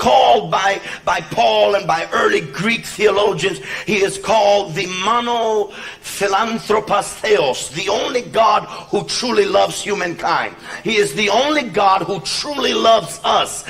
called by Paul and by early Greek theologians, he is called the monophilanthropos theos, the only God who truly loves humankind. He is the only God who truly loves us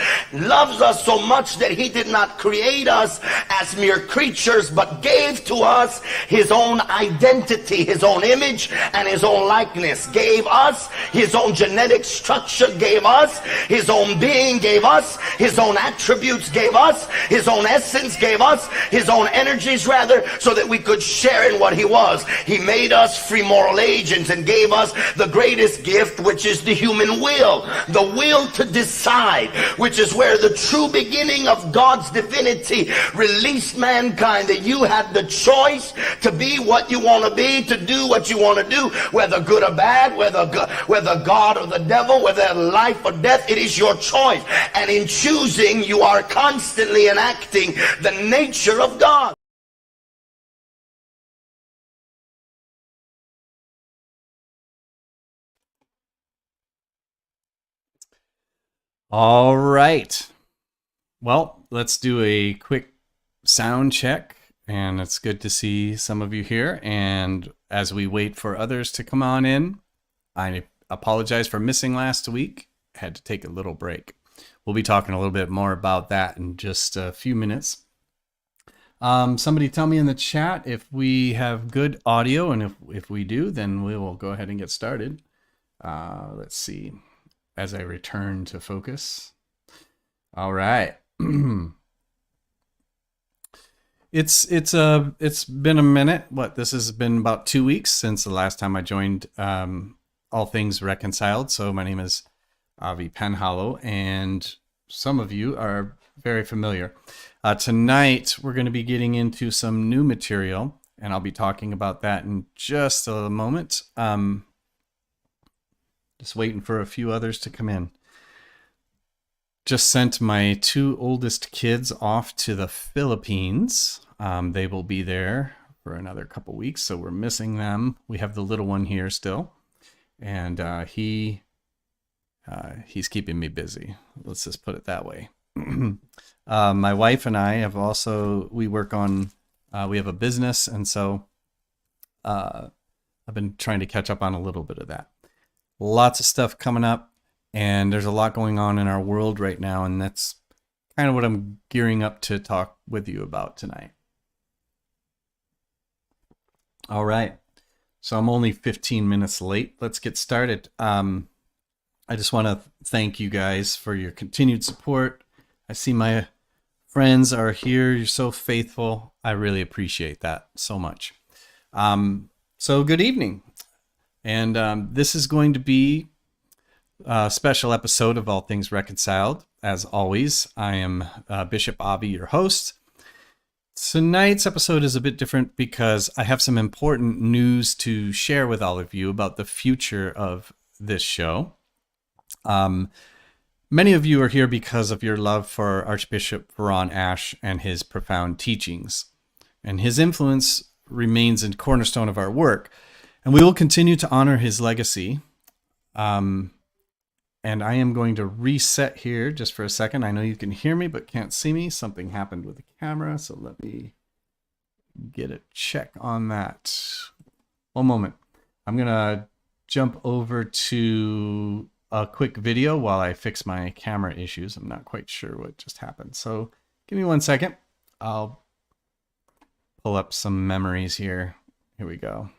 so much that he did not create us as mere creatures, but gave to us his own identity, his own image and his own likeness, gave us his own genetic structure, gave us his own being, gave us his own attributes, gave us his own essence, gave us his own energies rather, so that we could share in what he was. He made us free moral agents and gave us the greatest gift, which is the human will, the will to decide, which is where the true beginning of God's divinity released mankind, that you had the choice to be what you want to be, to do what you want to do, whether good or bad, whether God or the devil, whether life or death. It is your choice, and in choosing you are constantly enacting the nature of God. All right. Well, let's do a quick sound check, and it's good to see some of you here. And as we wait for others to come on in, I apologize for missing last week. I had to take a little break. We'll be talking a little bit more about that in just a few minutes. Somebody tell me in the chat if we have good audio, and if we do, then we will go ahead and get started. Let's see, as I return to focus. All right. It's been a minute. This has been about 2 weeks since the last time I joined All Things Reconciled. So my name is Avi Penhollow, and some of you are very familiar. Tonight, we're going to be getting into some new material, and I'll be talking about that in just a moment. Just waiting for a few others to come in. Just sent my 2 oldest kids off to the Philippines. They will be there for another couple weeks, so we're missing them. We have the little one here still, and he's keeping me busy. Let's just put it that way. My wife and I have we work on, we have a business, and so I've been trying to catch up on a little bit of that. Lots of stuff coming up, and there's a lot going on in our world right now, and that's kind of what I'm gearing up to talk with you about tonight. All right, so I'm only 15 minutes late. Let's get started. I just want to thank you guys for your continued support. I see my friends are here. You're so faithful. I really appreciate that so much. So good evening. And this is going to be a special episode of All Things Reconciled. As always, I am Bishop Avi, your host. Tonight's episode is a bit different because I have some important news to share with all of you about the future of this show. Many of you are here because of your love for Archbishop Ron Ash and his profound teachings. And his influence remains a cornerstone of our work. And we will continue to honor his legacy. And I am going to reset here just for a second. I know you can hear me, but can't see me. Something happened with the camera, so let me get a check on that. One moment. I'm going to jump over to a quick video while I fix my camera issues. I'm not quite sure what just happened. So give me 1 second. I'll pull up some memories here. Here we go.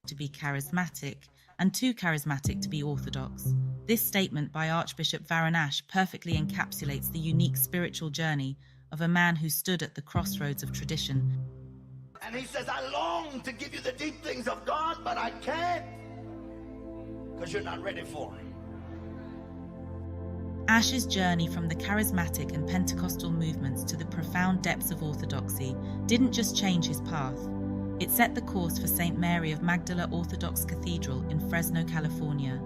To be charismatic and too charismatic to be orthodox. This statement by Archbishop Ron Ash perfectly encapsulates the unique spiritual journey of a man who stood at the crossroads of tradition. And he says, I long to give you the deep things of God, but I can't because you're not ready for it. Ash's journey from the charismatic and Pentecostal movements to the profound depths of orthodoxy didn't just change his path. It set the course for St. Mary of Magdala Orthodox Cathedral in Fresno, California.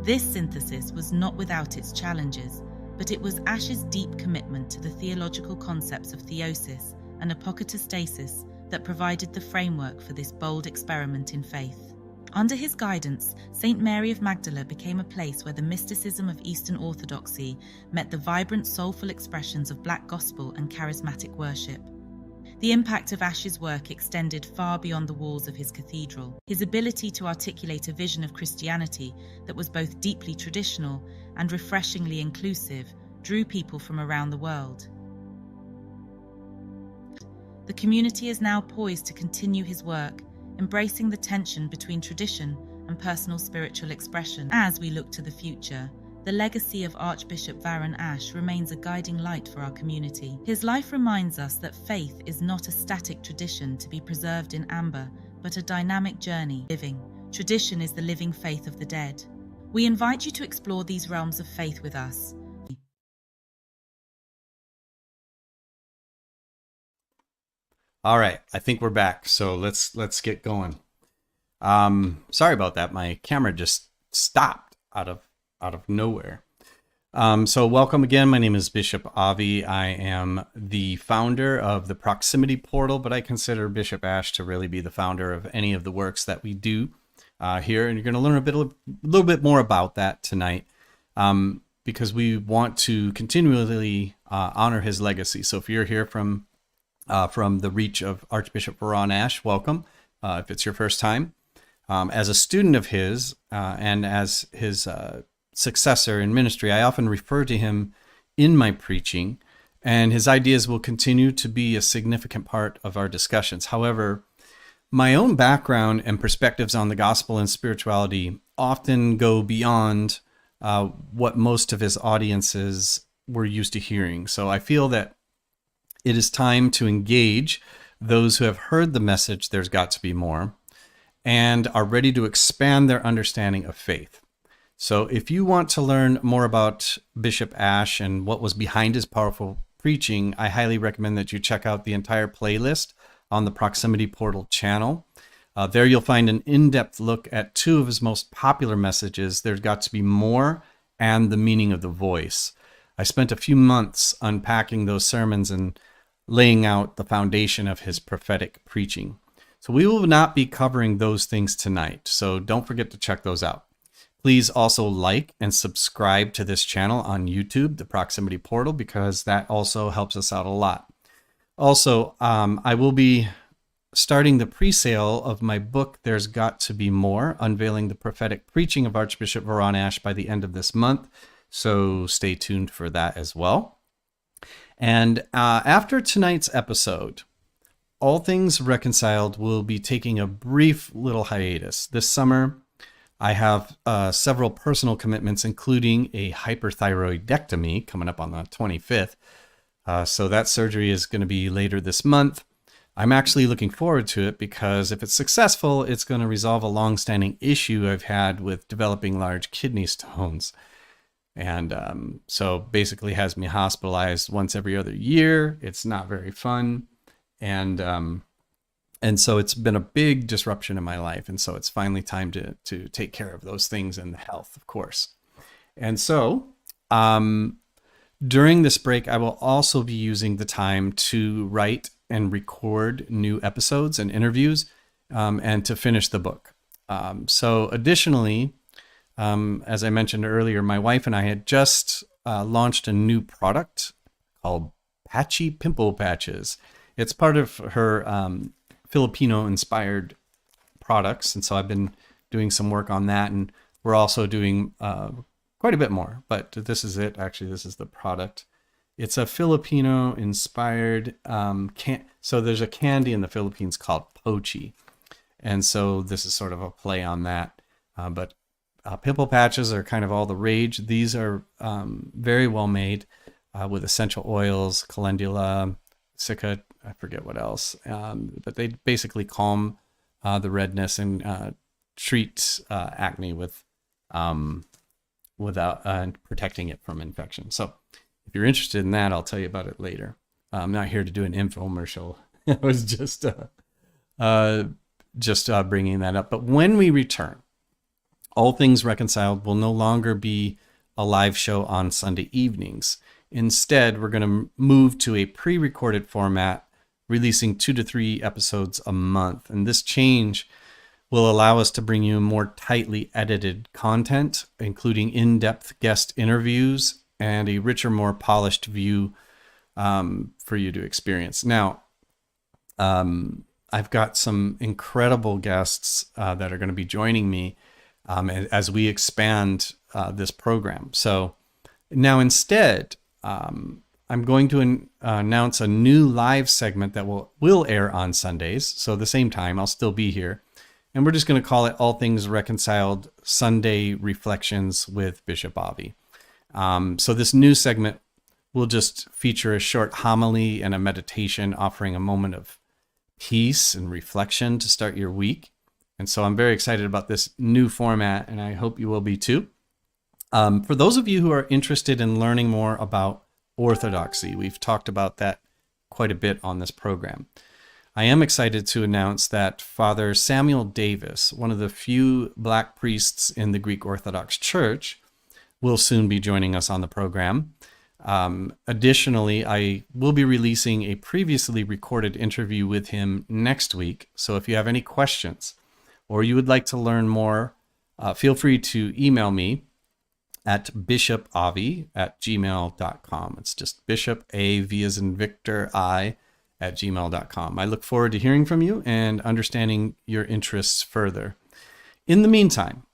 This synthesis was not without its challenges, but it was Ash's deep commitment to the theological concepts of theosis and apocatastasis that provided the framework for this bold experiment in faith. Under his guidance, St. Mary of Magdala became a place where the mysticism of Eastern Orthodoxy met the vibrant, soulful expressions of Black gospel and charismatic worship. The impact of Ash's work extended far beyond the walls of his cathedral. His ability to articulate a vision of Christianity that was both deeply traditional and refreshingly inclusive drew people from around the world. The community is now poised to continue his work, embracing the tension between tradition and personal spiritual expression. As we look to the future, the legacy of Archbishop Warren Ash remains a guiding light for our community. His life reminds us that faith is not a static tradition to be preserved in amber, but a dynamic journey living. Tradition is the living faith of the dead. We invite you to explore these realms of faith with us. All right, I think we're back. So let's get going. Sorry about that. My camera just stopped out of nowhere. So welcome again. My name is Bishop Avi. I am the founder of the Proximity Portal, but I consider Bishop Ash to really be the founder of any of the works that we do here. And you're going to learn a little bit more about that tonight, because we want to continually honor his legacy. So if you're here from the reach of Archbishop Warren Ash, welcome. If it's your first time, as a student of his and as his successor in ministry, I often refer to him in my preaching, and his ideas will continue to be a significant part of our discussions. However, my own background and perspectives on the gospel and spirituality often go beyond what most of his audiences were used to hearing. So I feel that it is time to engage those who have heard the message, there's got to be more, and are ready to expand their understanding of faith. So if you want to learn more about Bishop Ash and what was behind his powerful preaching, I highly recommend that you check out the entire playlist on the Proximity Portal channel. There you'll find an in-depth look at two of his most popular messages, There's Got to Be More and The Meaning of the Voice. I spent a few months unpacking those sermons and laying out the foundation of his prophetic preaching. So we will not be covering those things tonight, so don't forget to check those out. Please also like and subscribe to this channel on YouTube, the Proximity Portal, because that also helps us out a lot. Also, I will be starting the pre-sale of my book, There's Got to Be More, unveiling the prophetic preaching of Archbishop Warren Ash by the end of this month. So stay tuned for that as well. And after tonight's episode, All Things Reconciled will be taking a brief little hiatus. This summer, I have several personal commitments, including a hyperthyroidectomy coming up on the 25th. So that surgery is going to be later this month. I'm actually looking forward to it because if it's successful, it's going to resolve a long-standing issue I've had with developing large kidney stones. And so basically has me hospitalized once every other year. It's not very fun. And so it's been a big disruption in my life. And so it's finally time to take care of those things and the health, of course. And so during this break, I will also be using the time to write and record new episodes and interviews and to finish the book. So additionally, as I mentioned earlier, my wife and I had just launched a new product called Patchi Pimple Patches. It's part of her Filipino Inspired products, and so I've been doing some work on that, and we're also doing quite a bit more, but this is it. Actually, this is the product. It's a Filipino Inspired so there's a candy in the Philippines called pochi, and so this is sort of a play on that, but pimple patches are kind of all the rage. These are very well made with essential oils, calendula, cica, I forget what else, but they basically calm the redness and treat acne without protecting it from infection. So if you're interested in that, I'll tell you about it later. I'm not here to do an infomercial. I was just bringing that up. But when we return, All Things Reconciled will no longer be a live show on Sunday evenings. Instead, we're going to move to a pre-recorded format, releasing 2 to 3 episodes a month. And this change will allow us to bring you more tightly edited content, including in-depth guest interviews and a richer, more polished view for you to experience. Now, I've got some incredible guests that are going to be joining me as we expand this program. So now instead, I'm going to announce a new live segment that will air on Sundays. So the same time, I'll still be here. And we're just going to call it All Things Reconciled Sunday Reflections with Bishop Avi. So this new segment will just feature a short homily and a meditation offering a moment of peace and reflection to start your week. And so I'm very excited about this new format, and I hope you will be too. For those of you who are interested in learning more about Orthodoxy, we've talked about that quite a bit on this program. I am excited to announce that Father Samuel Davis, one of the few Black priests in the Greek Orthodox Church, will soon be joining us on the program. Additionally, I will be releasing a previously recorded interview with him next week. So if you have any questions or you would like to learn more, feel free to email me at bishopavi@gmail.com. It's just Bishop, A, V as in Victor, I, @gmail.com. I look forward to hearing from you and understanding your interests further. In the meantime,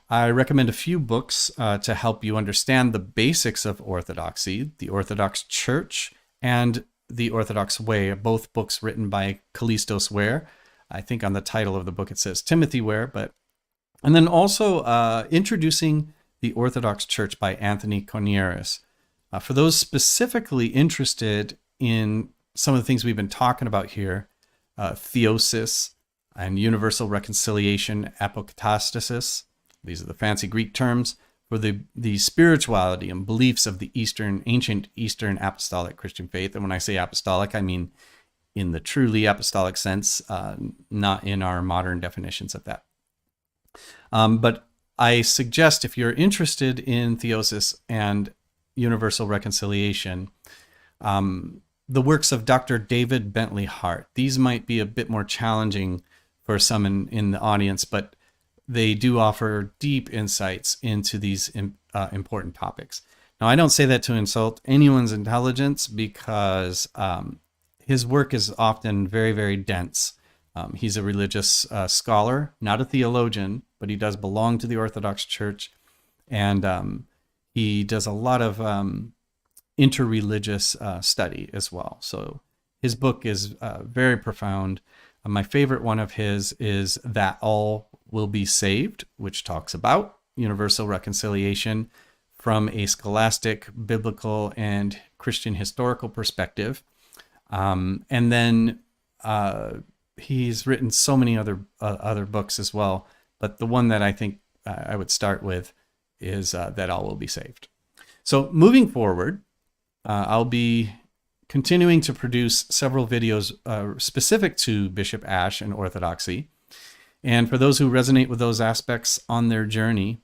I recommend a few books to help you understand the basics of Orthodoxy, the Orthodox Church, and the Orthodox Way, both books written by Kallistos Ware. I think on the title of the book it says Timothy Ware, and then also Introducing the Orthodox Church by Anthony Coniaris. For those specifically interested in some of the things we've been talking about here, Theosis and universal reconciliation, apokatastasis. These are the fancy Greek terms for the spirituality and beliefs of the ancient Eastern apostolic Christian faith. And when I say apostolic, I mean in the truly apostolic sense, not in our modern definitions of that. But I suggest if you're interested in theosis and universal reconciliation, the works of Dr. David Bentley Hart. These might be a bit more challenging for some in the audience, but they do offer deep insights into these important topics. Now, I don't say that to insult anyone's intelligence because his work is often very, very dense. He's a religious scholar, not a theologian, but he does belong to the Orthodox Church, and he does a lot of interreligious study as well. So his book is very profound. My favorite one of his is That All Will Be Saved, which talks about universal reconciliation from a scholastic, biblical, and Christian historical perspective. And then he's written so many other books as well, but the one that I think I would start with is That All Will Be Saved. So moving forward, I'll be continuing to produce several videos specific to Bishop Ash and Orthodoxy. And for those who resonate with those aspects on their journey,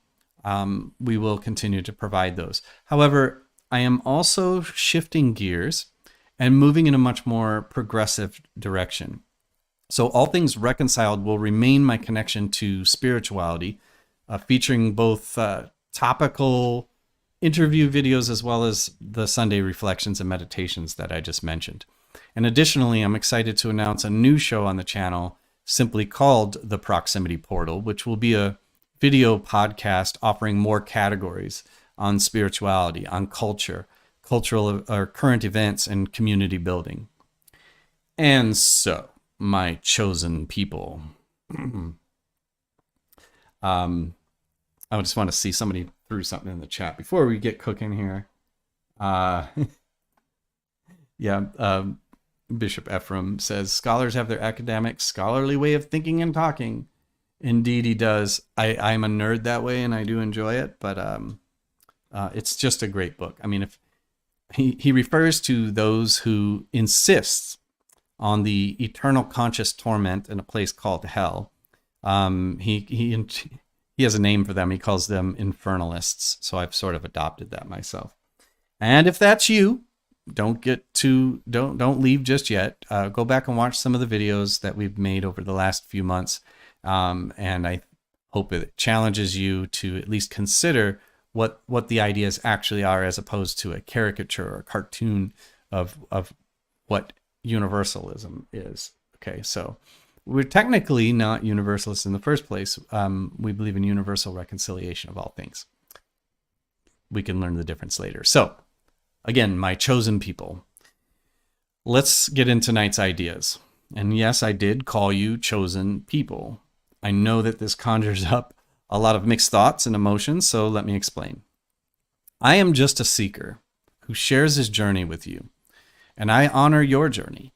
we will continue to provide those. However, I am also shifting gears and moving in a much more progressive direction. So All Things Reconciled will remain my connection to spirituality, featuring both topical interview videos as well as the Sunday reflections and meditations that I just mentioned. And additionally, I'm excited to announce a new show on the channel simply called The Proximity Portal, which will be a video podcast offering more categories on spirituality, on culture, cultural or current events, and community building. And so, my chosen people. I just want to see somebody threw something in the chat before we get cooking here. Bishop Ephraim says, scholars have their academic, scholarly way of thinking and talking. Indeed, he does. I'm a nerd that way, and I do enjoy it, but it's just a great book. I mean, if he refers to those who insist on the eternal conscious torment in a place called hell. He has a name for them. He calls them infernalists. So I've sort of adopted that myself. And if that's you, don't leave just yet. Go back and watch some of the videos that we've made over the last few months. And I hope it challenges you to at least consider what the ideas actually are, as opposed to a caricature or a cartoon of what universalism is. Okay, so we're technically not universalists in the first place. We believe in universal reconciliation of all things. We can learn the difference later. So, again, my chosen people. Let's get into tonight's ideas. And yes, I did call you chosen people. I know that this conjures up a lot of mixed thoughts and emotions, so let me explain. I am just a seeker who shares his journey with you, and I honor your journey.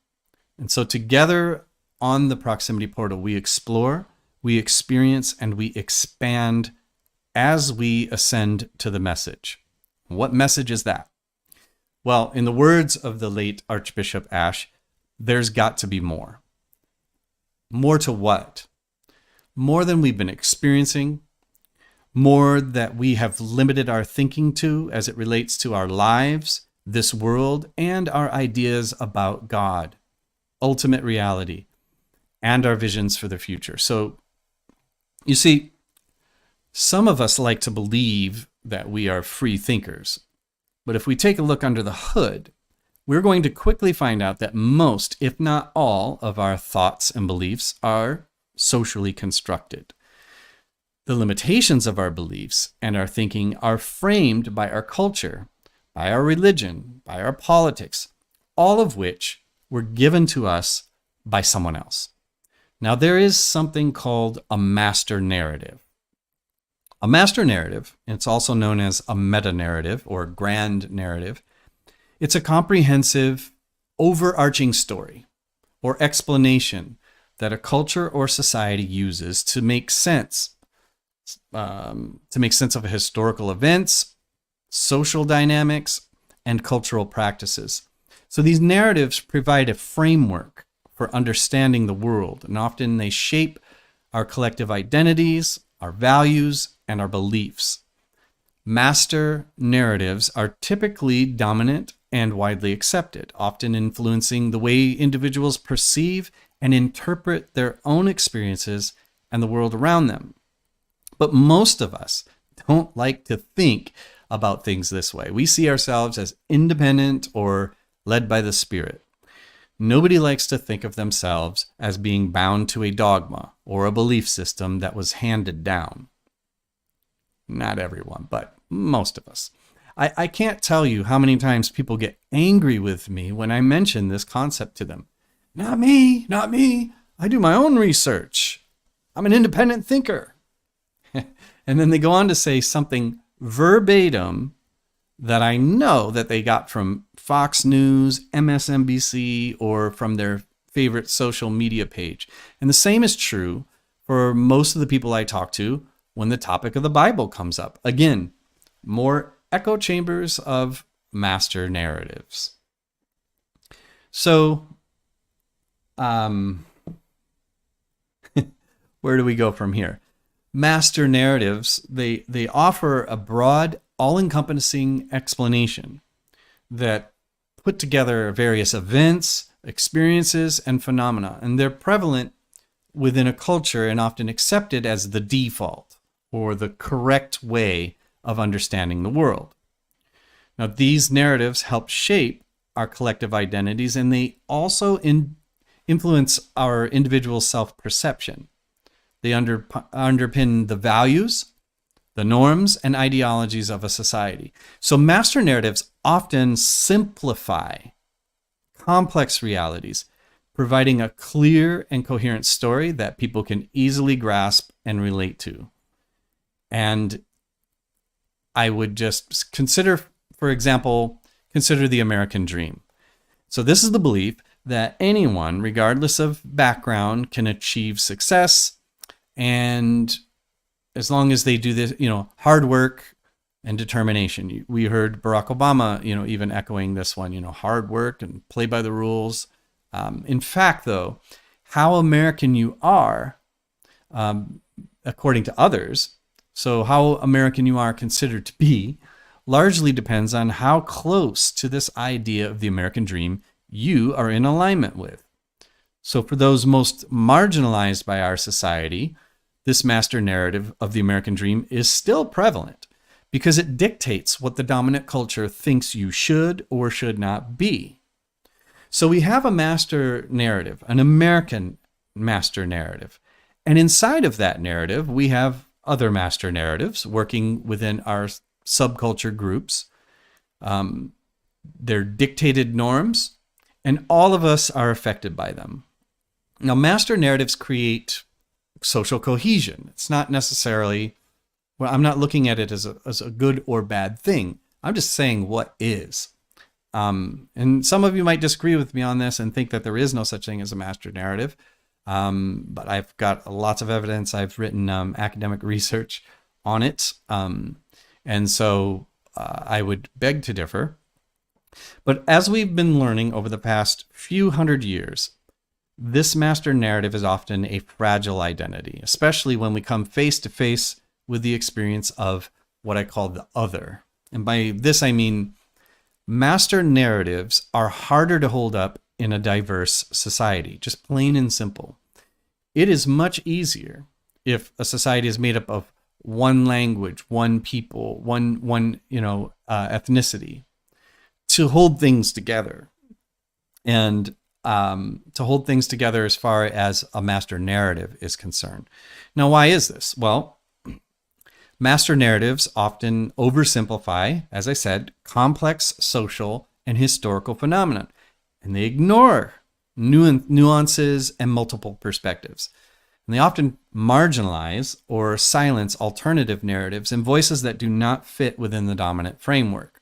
And so together on the Proximity Portal, we explore, we experience, and we expand as we ascend to the message. What message is that? Well, in the words of the late Archbishop Ashe, there's got to be more. More to what? More than we've been experiencing, more that we have limited our thinking to as it relates to our lives, this world, and our ideas about God, ultimate reality, and our visions for the future. So, you see, some of us like to believe that we are free thinkers. But if we take a look under the hood, we're going to quickly find out that most, if not all, of our thoughts and beliefs are socially constructed. The limitations of our beliefs and our thinking are framed by our culture, by our religion, by our politics, all of which were given to us by someone else. Now, there is something called a master narrative. A master narrative, it's also known as a meta-narrative or grand narrative. It's a comprehensive, overarching story or explanation that a culture or society uses to make sense of historical events, social dynamics, and cultural practices. So these narratives provide a framework for understanding the world, and often they shape our collective identities, our values, and our beliefs. Master narratives are typically dominant and widely accepted, often influencing the way individuals perceive and interpret their own experiences and the world around them. But most of us don't like to think about things this way. We see ourselves as independent or led by the Spirit. Nobody likes to think of themselves as being bound to a dogma or a belief system that was handed down. Not everyone, but most of us. I can't tell you how many times people get angry with me when I mention this concept to them. Not me, not me. I do my own research. I'm an independent thinker. And then they go on to say something verbatim that I know that they got from Fox News, MSNBC, or from their favorite social media page. And the same is true for most of the people I talk to when the topic of the Bible comes up. Again, more echo chambers of master narratives. So, where do we go from here? Master narratives, they offer a broad, all-encompassing explanation that put together various events, experiences, and phenomena, and they're prevalent within a culture and often accepted as the default or the correct way of understanding the world. Now, these narratives help shape our collective identities, and they also influence our individual self-perception. They underpin the values, the norms, and ideologies of a society. So master narratives often simplify complex realities, providing a clear and coherent story that people can easily grasp and relate to. And I would just consider, for example, the American dream. So this is the belief that anyone, regardless of background, can achieve success, and as long as they do this, hard work and determination. We heard Barack Obama, even echoing this one, hard work and play by the rules. In fact, though, how American you are, according to others, so how American you are considered to be, largely depends on how close to this idea of the American dream you are in alignment with. So for those most marginalized by our society, this master narrative of the American dream is still prevalent because it dictates what the dominant culture thinks you should or should not be. So we have a master narrative, an American master narrative. And inside of that narrative, we have other master narratives working within our subculture groups. They're dictated norms, and all of us are affected by them. Now, master narratives create social cohesion. It's not necessarily, well, I'm not looking at it as a good or bad thing. I'm just saying what is. And some of you might disagree with me on this and think that there is no such thing as a master narrative. But I've got lots of evidence. I've written academic research on it. And so I would beg to differ. But as we've been learning over the past few hundred years, this master narrative is often a fragile identity, especially when we come face to face with the experience of what I call the other. And by this, I mean master narratives are harder to hold up in a diverse society, just plain and simple. It is much easier if a society is made up of one language, one people, one ethnicity, to hold things together. And to hold things together as far as a master narrative is concerned. Now, why is this? Well, master narratives often oversimplify, as I said, complex social and historical phenomena, and they ignore nuances and multiple perspectives. And they often marginalize or silence alternative narratives and voices that do not fit within the dominant framework.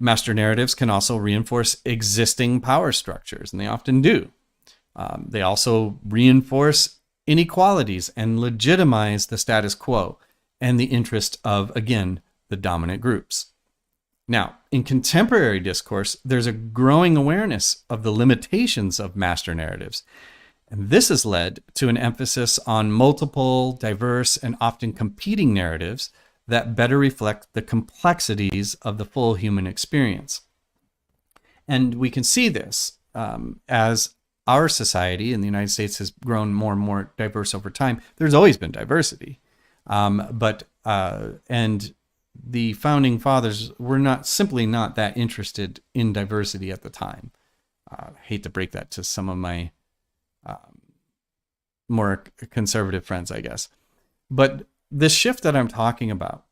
Master narratives can also reinforce existing power structures, and they often do. They also reinforce inequalities and legitimize the status quo and the interest of, again, the dominant groups. Now, in contemporary discourse, there's a growing awareness of the limitations of master narratives. And this has led to an emphasis on multiple, diverse, and often competing narratives that better reflect the complexities of the full human experience. And we can see this as our society in the United States has grown more and more diverse over time. There's always been diversity, and the founding fathers were simply not that interested in diversity at the time. I hate to break that to some of my more conservative friends, I guess. But this shift that I'm talking about,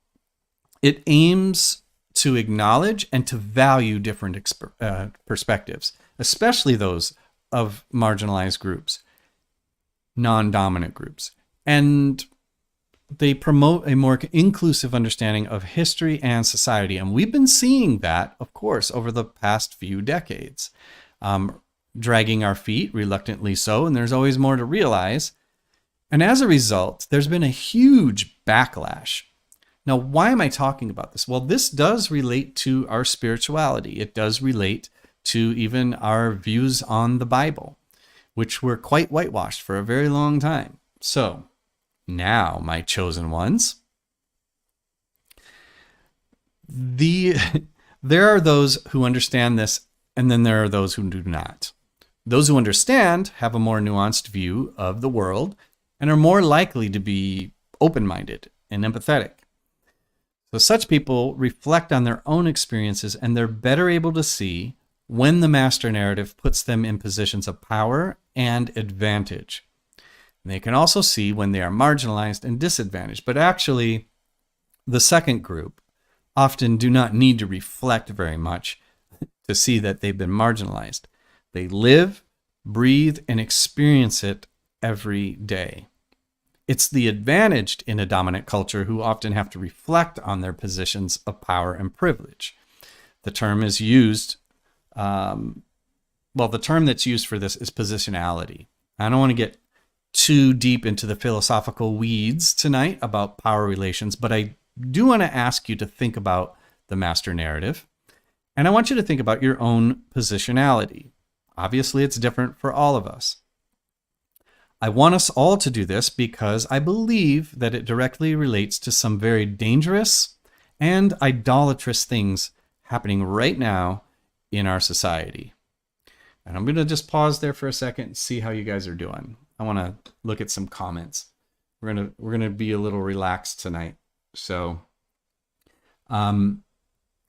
it aims to acknowledge and to value different perspectives, especially those of marginalized groups, non-dominant groups. And they promote a more inclusive understanding of history and society. And we've been seeing that, of course, over the past few decades, dragging our feet, reluctantly so, and there's always more to realize. And as a result, there's been a huge backlash. Now, why am I talking about this? Well, this does relate to our spirituality. It does relate to even our views on the Bible, which were quite whitewashed for a very long time. So, now, my chosen ones, there are those who understand this, and then there are those who do not. Those who understand have a more nuanced view of the world and are more likely to be open-minded and empathetic. So such people reflect on their own experiences, and they're better able to see when the master narrative puts them in positions of power and advantage. And they can also see when they are marginalized and disadvantaged. But actually, the second group often do not need to reflect very much to see that they've been marginalized. They live, breathe, and experience it every day. It's the advantaged in a dominant culture who often have to reflect on their positions of power and privilege. The term is used, the term that's used for this is positionality. I don't want to get too deep into the philosophical weeds tonight about power relations, but I do want to ask you to think about the master narrative. And I want you to think about your own positionality. Obviously, it's different for all of us. I want us all to do this because I believe that it directly relates to some very dangerous and idolatrous things happening right now in our society. And I'm going to just pause there for a second and see how you guys are doing. I want to look at some comments. We're going to be a little relaxed tonight. So, and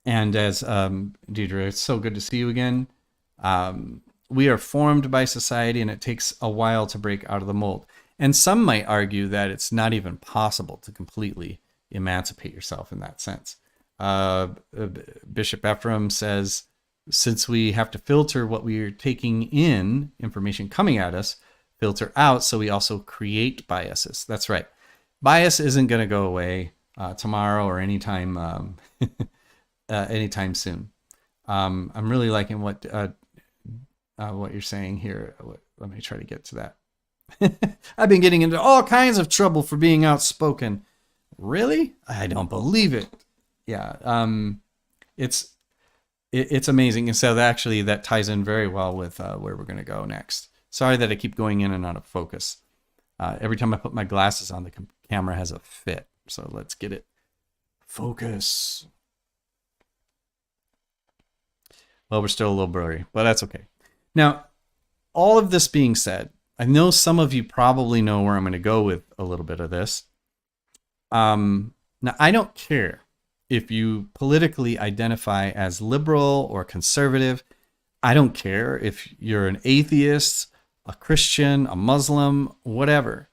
as Deidre, it's so good to see you again. We are formed by society, and it takes a while to break out of the mold. And some might argue that it's not even possible to completely emancipate yourself in that sense. Bishop Ephraim says, since we have to filter what we are taking in, information coming at us, filter out, so we also create biases. That's right. Bias isn't going to go away tomorrow or anytime anytime soon. I'm really liking what you're saying here. Let me try to get to that. I've been getting into all kinds of trouble for being outspoken. Really? I don't believe it. Yeah. It's amazing. And so that ties in very well with where we're going to go next. Sorry that I keep going in and out of focus. Every time I put my glasses on, the camera has a fit. So let's get it. Focus. Well, we're still a little blurry, but that's okay. Now, all of this being said, I know some of you probably know where I'm going to go with a little bit of this. Now, I don't care if you politically identify as liberal or conservative. I don't care if you're an atheist, a Christian, a Muslim, whatever.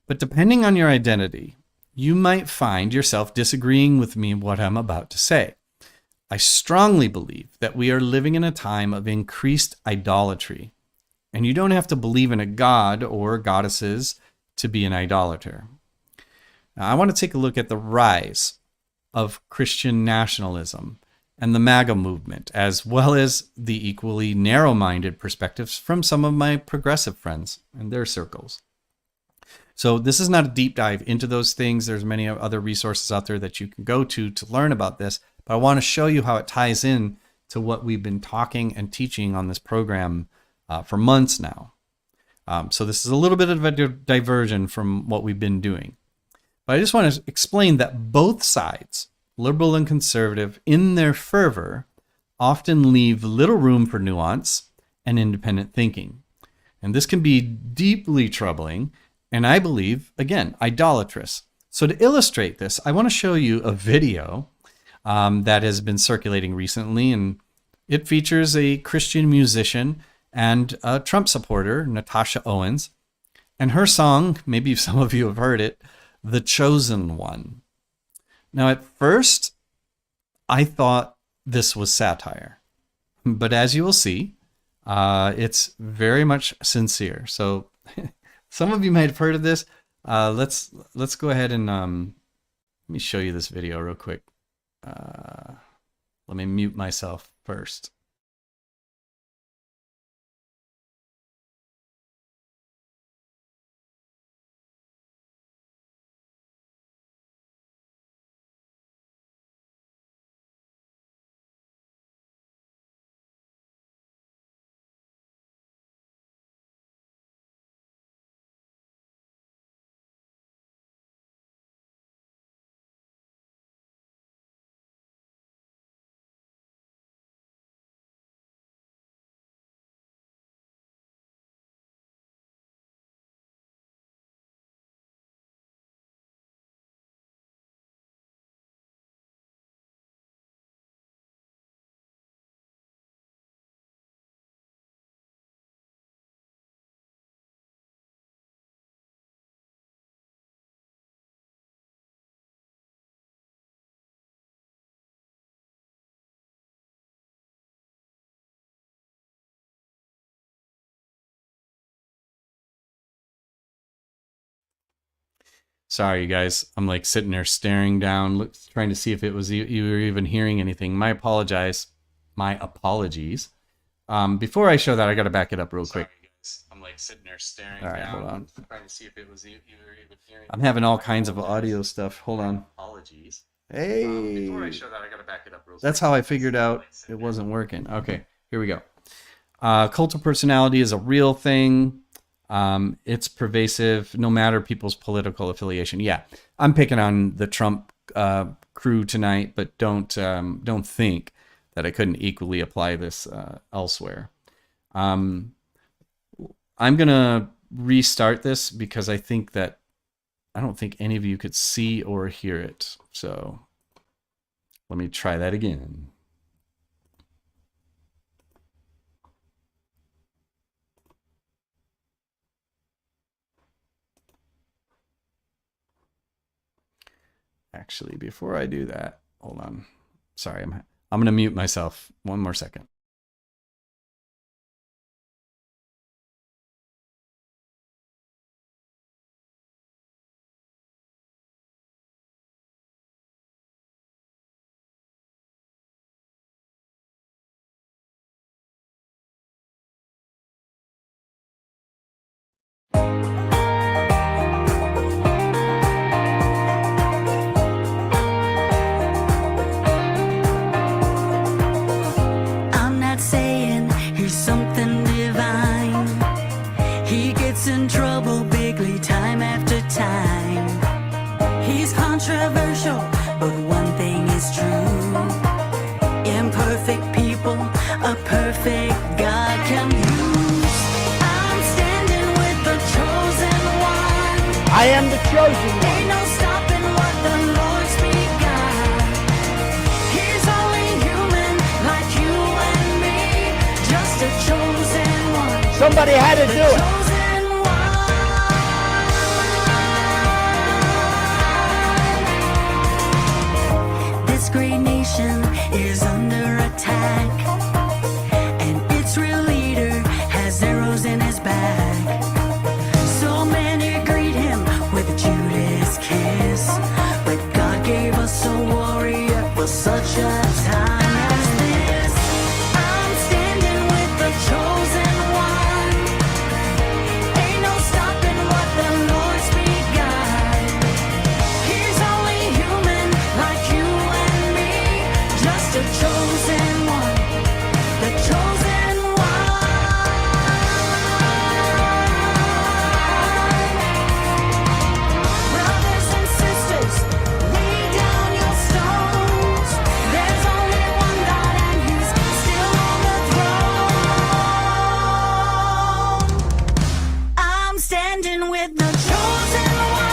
But depending on your identity, you might find yourself disagreeing with me in what I'm about to say. I strongly believe that we are living in a time of increased idolatry, and you don't have to believe in a god or goddesses to be an idolater. Now, I want to take a look at the rise of Christian nationalism and the MAGA movement, as well as the equally narrow-minded perspectives from some of my progressive friends and their circles. So this is not a deep dive into those things. There's many other resources out there that you can go to learn about this, but I want to show you how it ties in to what we've been talking and teaching on this program for months now. So this is a little bit of a diversion from what we've been doing. But I just want to explain that both sides, liberal and conservative, in their fervor, often leave little room for nuance and independent thinking. And this can be deeply troubling, and I believe, again, idolatrous. So to illustrate this, I want to show you a video that has been circulating recently, and it features a Christian musician and a Trump supporter, Natasha Owens, and her song, maybe some of you have heard it, The Chosen One. Now, at first, I thought this was satire, but as you will see, it's very much sincere. So some of you might have heard of this. Let's go ahead and let me show you this video real quick. Let me mute myself first. Sorry, you guys. I'm like sitting there staring down, trying to see if it was you were even hearing anything. My apologies. Before I show that, I got to back it up real quick. Sorry, guys. I'm like sitting there staring down, hold on. Trying to see if it was you were even hearing. I'm having all kinds of audio stuff. Hold on. Apologies. Hey. Before I show that, I got to back it up real quick. That's how I figured out it wasn't working. Okay, here we go. Cult of personality is a real thing. It's pervasive no matter people's political affiliation. Yeah, I'm picking on the Trump crew tonight, but don't think that I couldn't equally apply this elsewhere. I'm going to restart this because I don't think any of you could see or hear it. So let me try that again. Actually, before I do that, hold on. Sorry, I'm going to mute myself. One more second. Controversial, but one thing is true. Imperfect people, a perfect God can use. I'm standing with the chosen one. I am the chosen one. Ain't no stopping what the Lord's begun. He's only human like you and me, just a chosen one. Somebody had to do it. Great nation is under attack, and its real leader has arrows in his back. So many greet him with a Judas kiss, but God gave us a warrior for such a time as this. I'm standing with the chosen one. Ain't no stopping what the Lord's begun. He's only human like you and me, just a chosen one, the chosen one. Brothers and sisters, lay down your stones. There's only one God and He's still on the throne. I'm standing with the chosen one.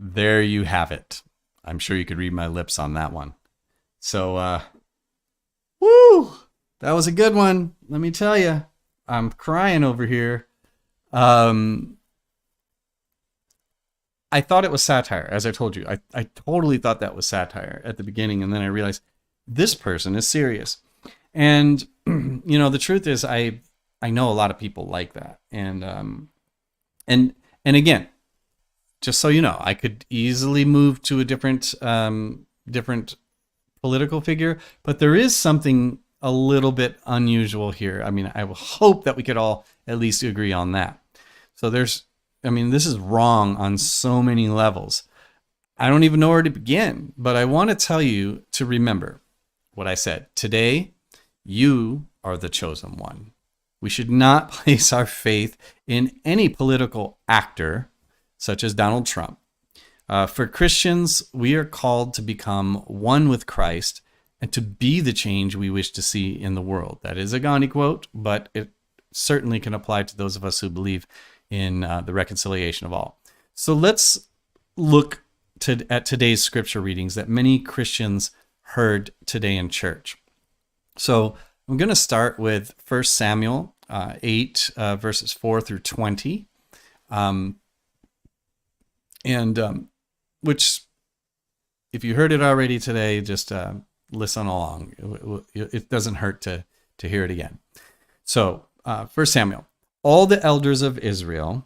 There you have it. I'm sure you could read my lips on that one. So, woo! That was a good one. Let me tell you, I'm crying over here. I thought it was satire, as I told you. I totally thought that was satire at the beginning, and then I realized this person is serious. And you know, the truth is, I know a lot of people like that, and again, just so you know, I could easily move to a different political figure, but there is something a little bit unusual here. I mean, I will hope that we could all at least agree on that. So this is wrong on so many levels. I don't even know where to begin, but I want to tell you to remember what I said. Today, you are the chosen one. We should not place our faith in any political actor, such as Donald Trump. For Christians, we are called to become one with Christ and to be the change we wish to see in the world. That is a Gandhi quote, but it certainly can apply to those of us who believe in the reconciliation of all. So let's look at today's scripture readings that many Christians heard today in church. So I'm going to start with 1 Samuel 8, verses 4 through 20. Which, if you heard it already today, just listen along. It doesn't hurt to hear it again. So, 1 Samuel. All the elders of Israel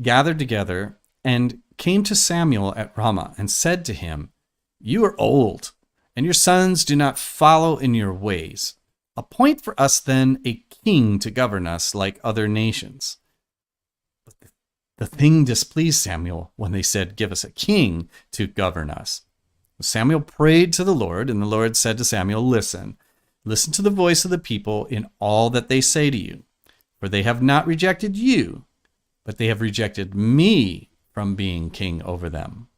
gathered together and came to Samuel at Ramah and said to him, "You are old, and your sons do not follow in your ways. Appoint for us then a king to govern us like other nations." The thing displeased Samuel when they said, "Give us a king to govern us." Samuel prayed to the Lord, and the Lord said to Samuel, "Listen, Listen to the voice of the people in all that they say to you, for they have not rejected you, but they have rejected me from being king over them.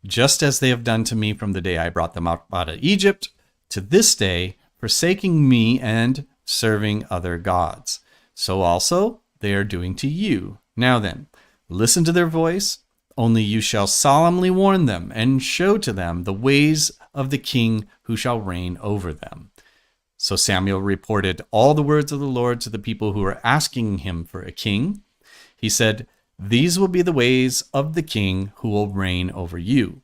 Just as they have done to me from the day I brought them out of Egypt to this day, forsaking me and serving other gods. So also they are doing to you. Now then, listen to their voice, only you shall solemnly warn them and show to them the ways of the king who shall reign over them. So Samuel reported all the words of the Lord to the people who were asking him for a king. He said, "These will be the ways of the king who will reign over you.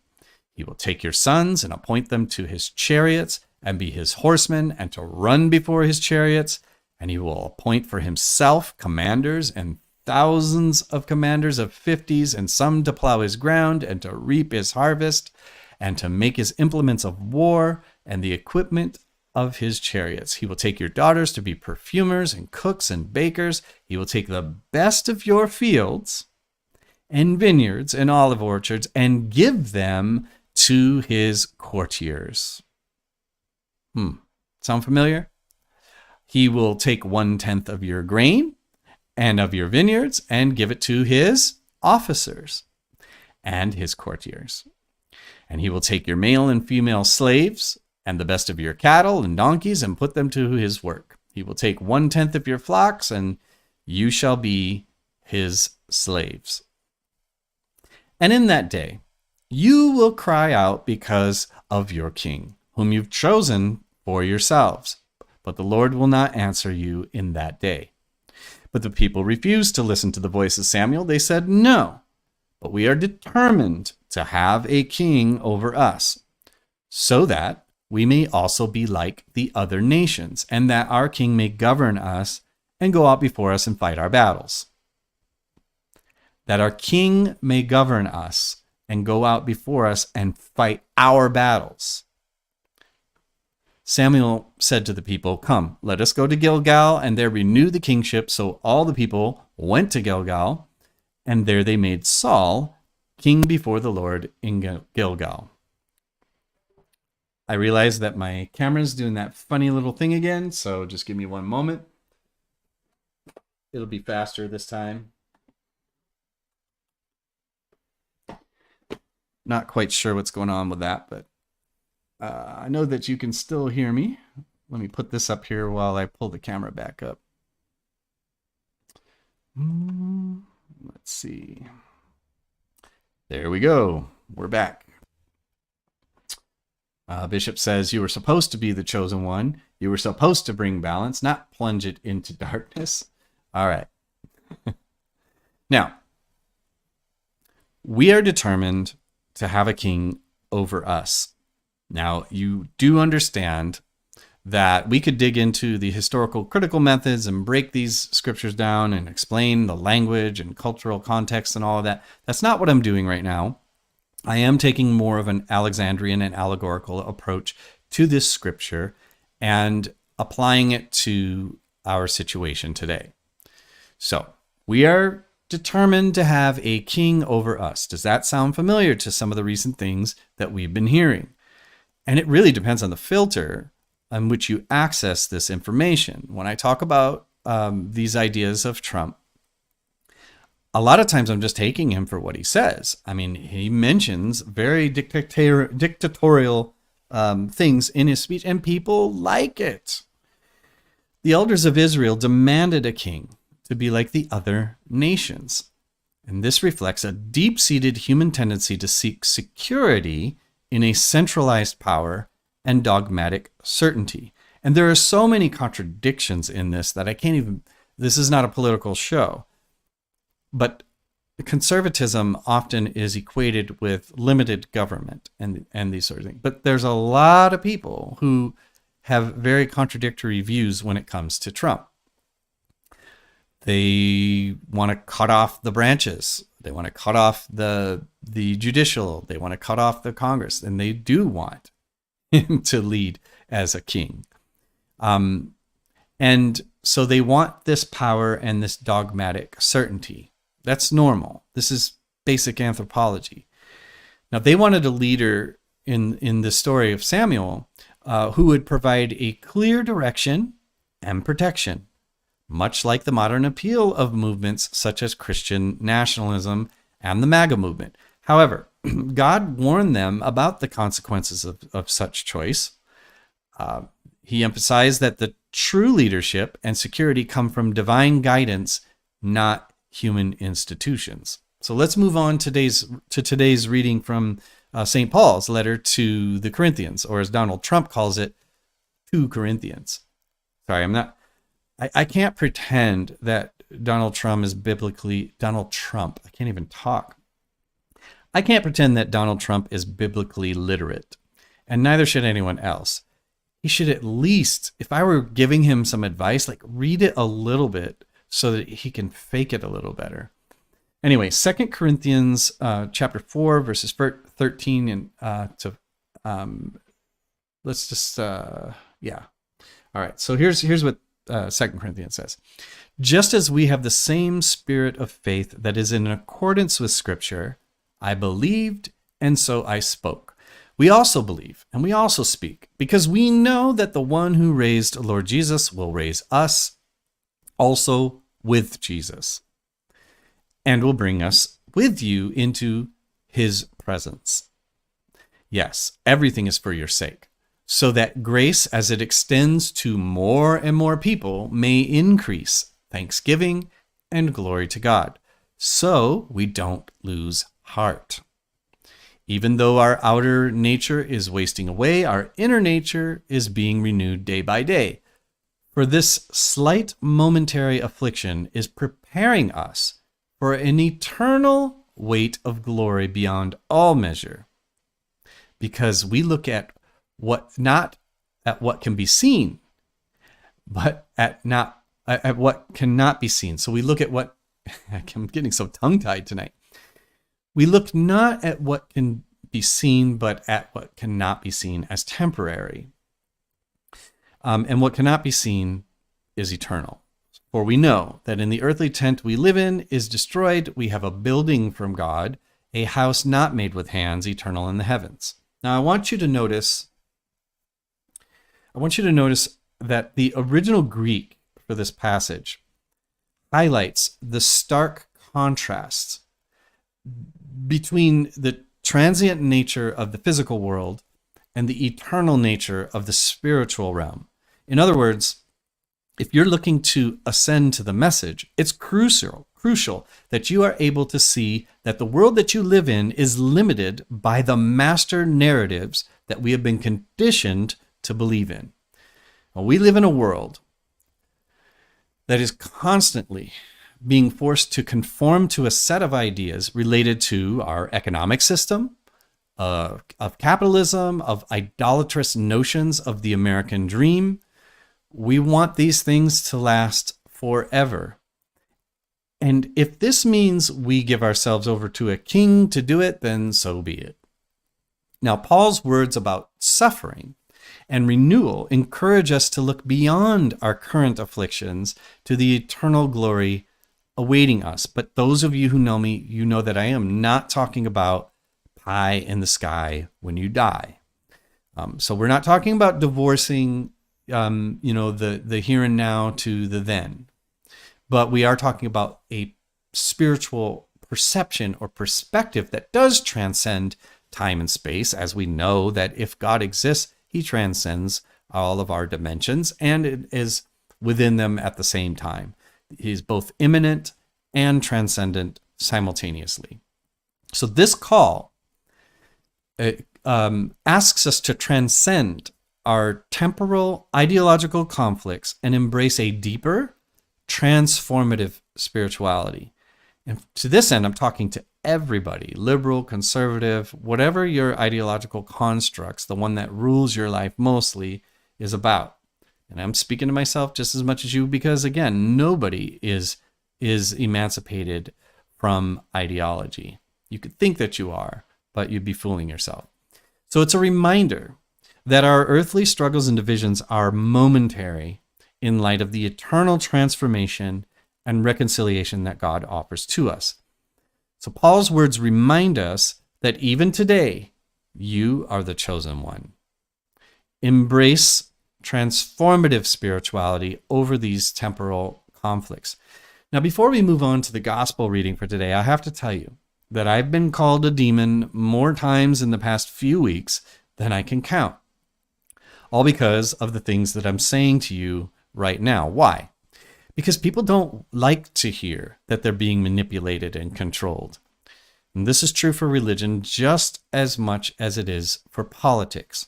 He will take your sons and appoint them to his chariots and be his horsemen and to run before his chariots. And he will appoint for himself commanders and thousands of commanders of 50s, and some to plow his ground and to reap his harvest and to make his implements of war and the equipment of his chariots. He will take your daughters to be perfumers and cooks and bakers. He will take the best of your fields and vineyards and olive orchards and give them to his courtiers." Sound familiar? He will take 1/10 of your grain and of your vineyards and give it to his officers and his courtiers. And he will take your male and female slaves and the best of your cattle and donkeys and put them to his work. He will take 1/10 of your flocks, and you shall be his slaves. And in that day, you will cry out because of your king, whom you've chosen for yourselves. But the Lord will not answer you in that day. But the people refused to listen to the voice of Samuel. They said, "No, but we are determined to have a king over us, so that we may also be like the other nations, and that our king may govern us and go out before us and fight our battles." That our king may govern us and go out before us and fight our battles. Samuel said to the people, "Come, let us go to Gilgal and there renew the kingship." So all the people went to Gilgal, and there they made Saul king before the Lord in Gilgal. I realize that my camera's doing that funny little thing again, so just give me one moment. It'll be faster this time. Not quite sure what's going on with that, but I know that you can still hear me. Let me put this up here while I pull the camera back up. Let's see. There we go. We're back. Bishop says, "You were supposed to be the chosen one. You were supposed to bring balance, not plunge it into darkness." All right. Now, we are determined to have a king over us. Now, you do understand that we could dig into the historical critical methods and break these scriptures down and explain the language and cultural context and all of that. That's not what I'm doing right now. I am taking more of an Alexandrian and allegorical approach to this scripture and applying it to our situation today. So, we are determined to have a king over us. Does that sound familiar to some of the recent things that we've been hearing? And it really depends on the filter on which you access this information. When I talk about these ideas of Trump, a lot of times I'm just taking him for what he says. I mean, he mentions very dictatorial things in his speech, and people like it. The elders of Israel demanded a king to be like the other nations. And this reflects a deep-seated human tendency to seek security in a centralized power and dogmatic certainty. And there are so many contradictions in this that I can't even, this is not a political show. But conservatism often is equated with limited government and these sort of things. But there's a lot of people who have very contradictory views when it comes to Trump. They want to cut off the branches. They want to cut off the judicial. They want to cut off the Congress. And they do want him to lead as a king. And so they want this power and this dogmatic certainty. That's normal. This is basic anthropology. Now, they wanted a leader in the story of Samuel, who would provide a clear direction and protection, much like the modern appeal of movements such as Christian nationalism and the MAGA movement. However, God warned them about the consequences of such choice. He emphasized that the true leadership and security come from divine guidance, not human institutions. So let's move on to today's reading from St. Paul's letter to the Corinthians, or as Donald Trump calls it, 2 Corinthians. Sorry, I can't pretend that Donald Trump, I can't even talk. I can't pretend that Donald Trump is biblically literate, and neither should anyone else. He should at least, if I were giving him some advice, like read it a little bit so that he can fake it a little better. Anyway, 2 Corinthians chapter 4, verses 13 and let's just, yeah. All right, so here's what 2 Corinthians says. Just as we have the same spirit of faith that is in accordance with Scripture, I believed, and so I spoke. We also believe, and we also speak, because we know that the one who raised Lord Jesus will raise us also with Jesus, and will bring us with you into his presence. Yes, everything is for your sake, so that grace, as it extends to more and more people, may increase thanksgiving and glory to God, so we don't lose heart. Even though our outer nature is wasting away, our inner nature is being renewed day by day. For this slight momentary affliction is preparing us for an eternal weight of glory beyond all measure. Because we look at not at what can be seen, but at what cannot be seen. So we look at what, I'm getting so tongue-tied tonight. We look not at what can be seen, but at what cannot be seen as temporary. And what cannot be seen is eternal. For we know that in the earthly tent we live in is destroyed. We have a building from God, a house not made with hands, eternal in the heavens. Now I want you to notice that the original Greek for this passage highlights the stark contrasts between the transient nature of the physical world and the eternal nature of the spiritual realm. In other words, if you're looking to ascend to the message, it's crucial that you are able to see that the world that you live in is limited by the master narratives that we have been conditioned to believe in. Well, we live in a world that is constantly being forced to conform to a set of ideas related to our economic system, of capitalism, of idolatrous notions of the American dream. We want these things to last forever. And if this means we give ourselves over to a king to do it, then so be it. Now, Paul's words about suffering and renewal encourage us to look beyond our current afflictions to the eternal glory awaiting us. But those of you who know me, you know that I am not talking about pie in the sky when you die. So we're not talking about divorcing, the here and now to the then. But we are talking about a spiritual perception or perspective that does transcend time and space, as we know that if God exists, he transcends all of our dimensions and it is within them at the same time. He's both immanent and transcendent simultaneously. So this call asks us to transcend our temporal ideological conflicts and embrace a deeper, transformative spirituality. And to this end, I'm talking to everybody, liberal, conservative, whatever your ideological constructs, the one that rules your life mostly, is about. And I'm speaking to myself just as much as you, because again, nobody is emancipated from ideology. You could think that you are, but you'd be fooling yourself. So it's a reminder that our earthly struggles and divisions are momentary in light of the eternal transformation and reconciliation that God offers to us. So Paul's words remind us that even today, you are the chosen one. embrace transformative spirituality over these temporal conflicts. Now, before we move on to the gospel reading for today, I have to tell you that I've been called a demon more times in the past few weeks than I can count. All because of the things that I'm saying to you right now. Why? Because people don't like to hear that they're being manipulated and controlled. And this is true for religion just as much as it is for politics.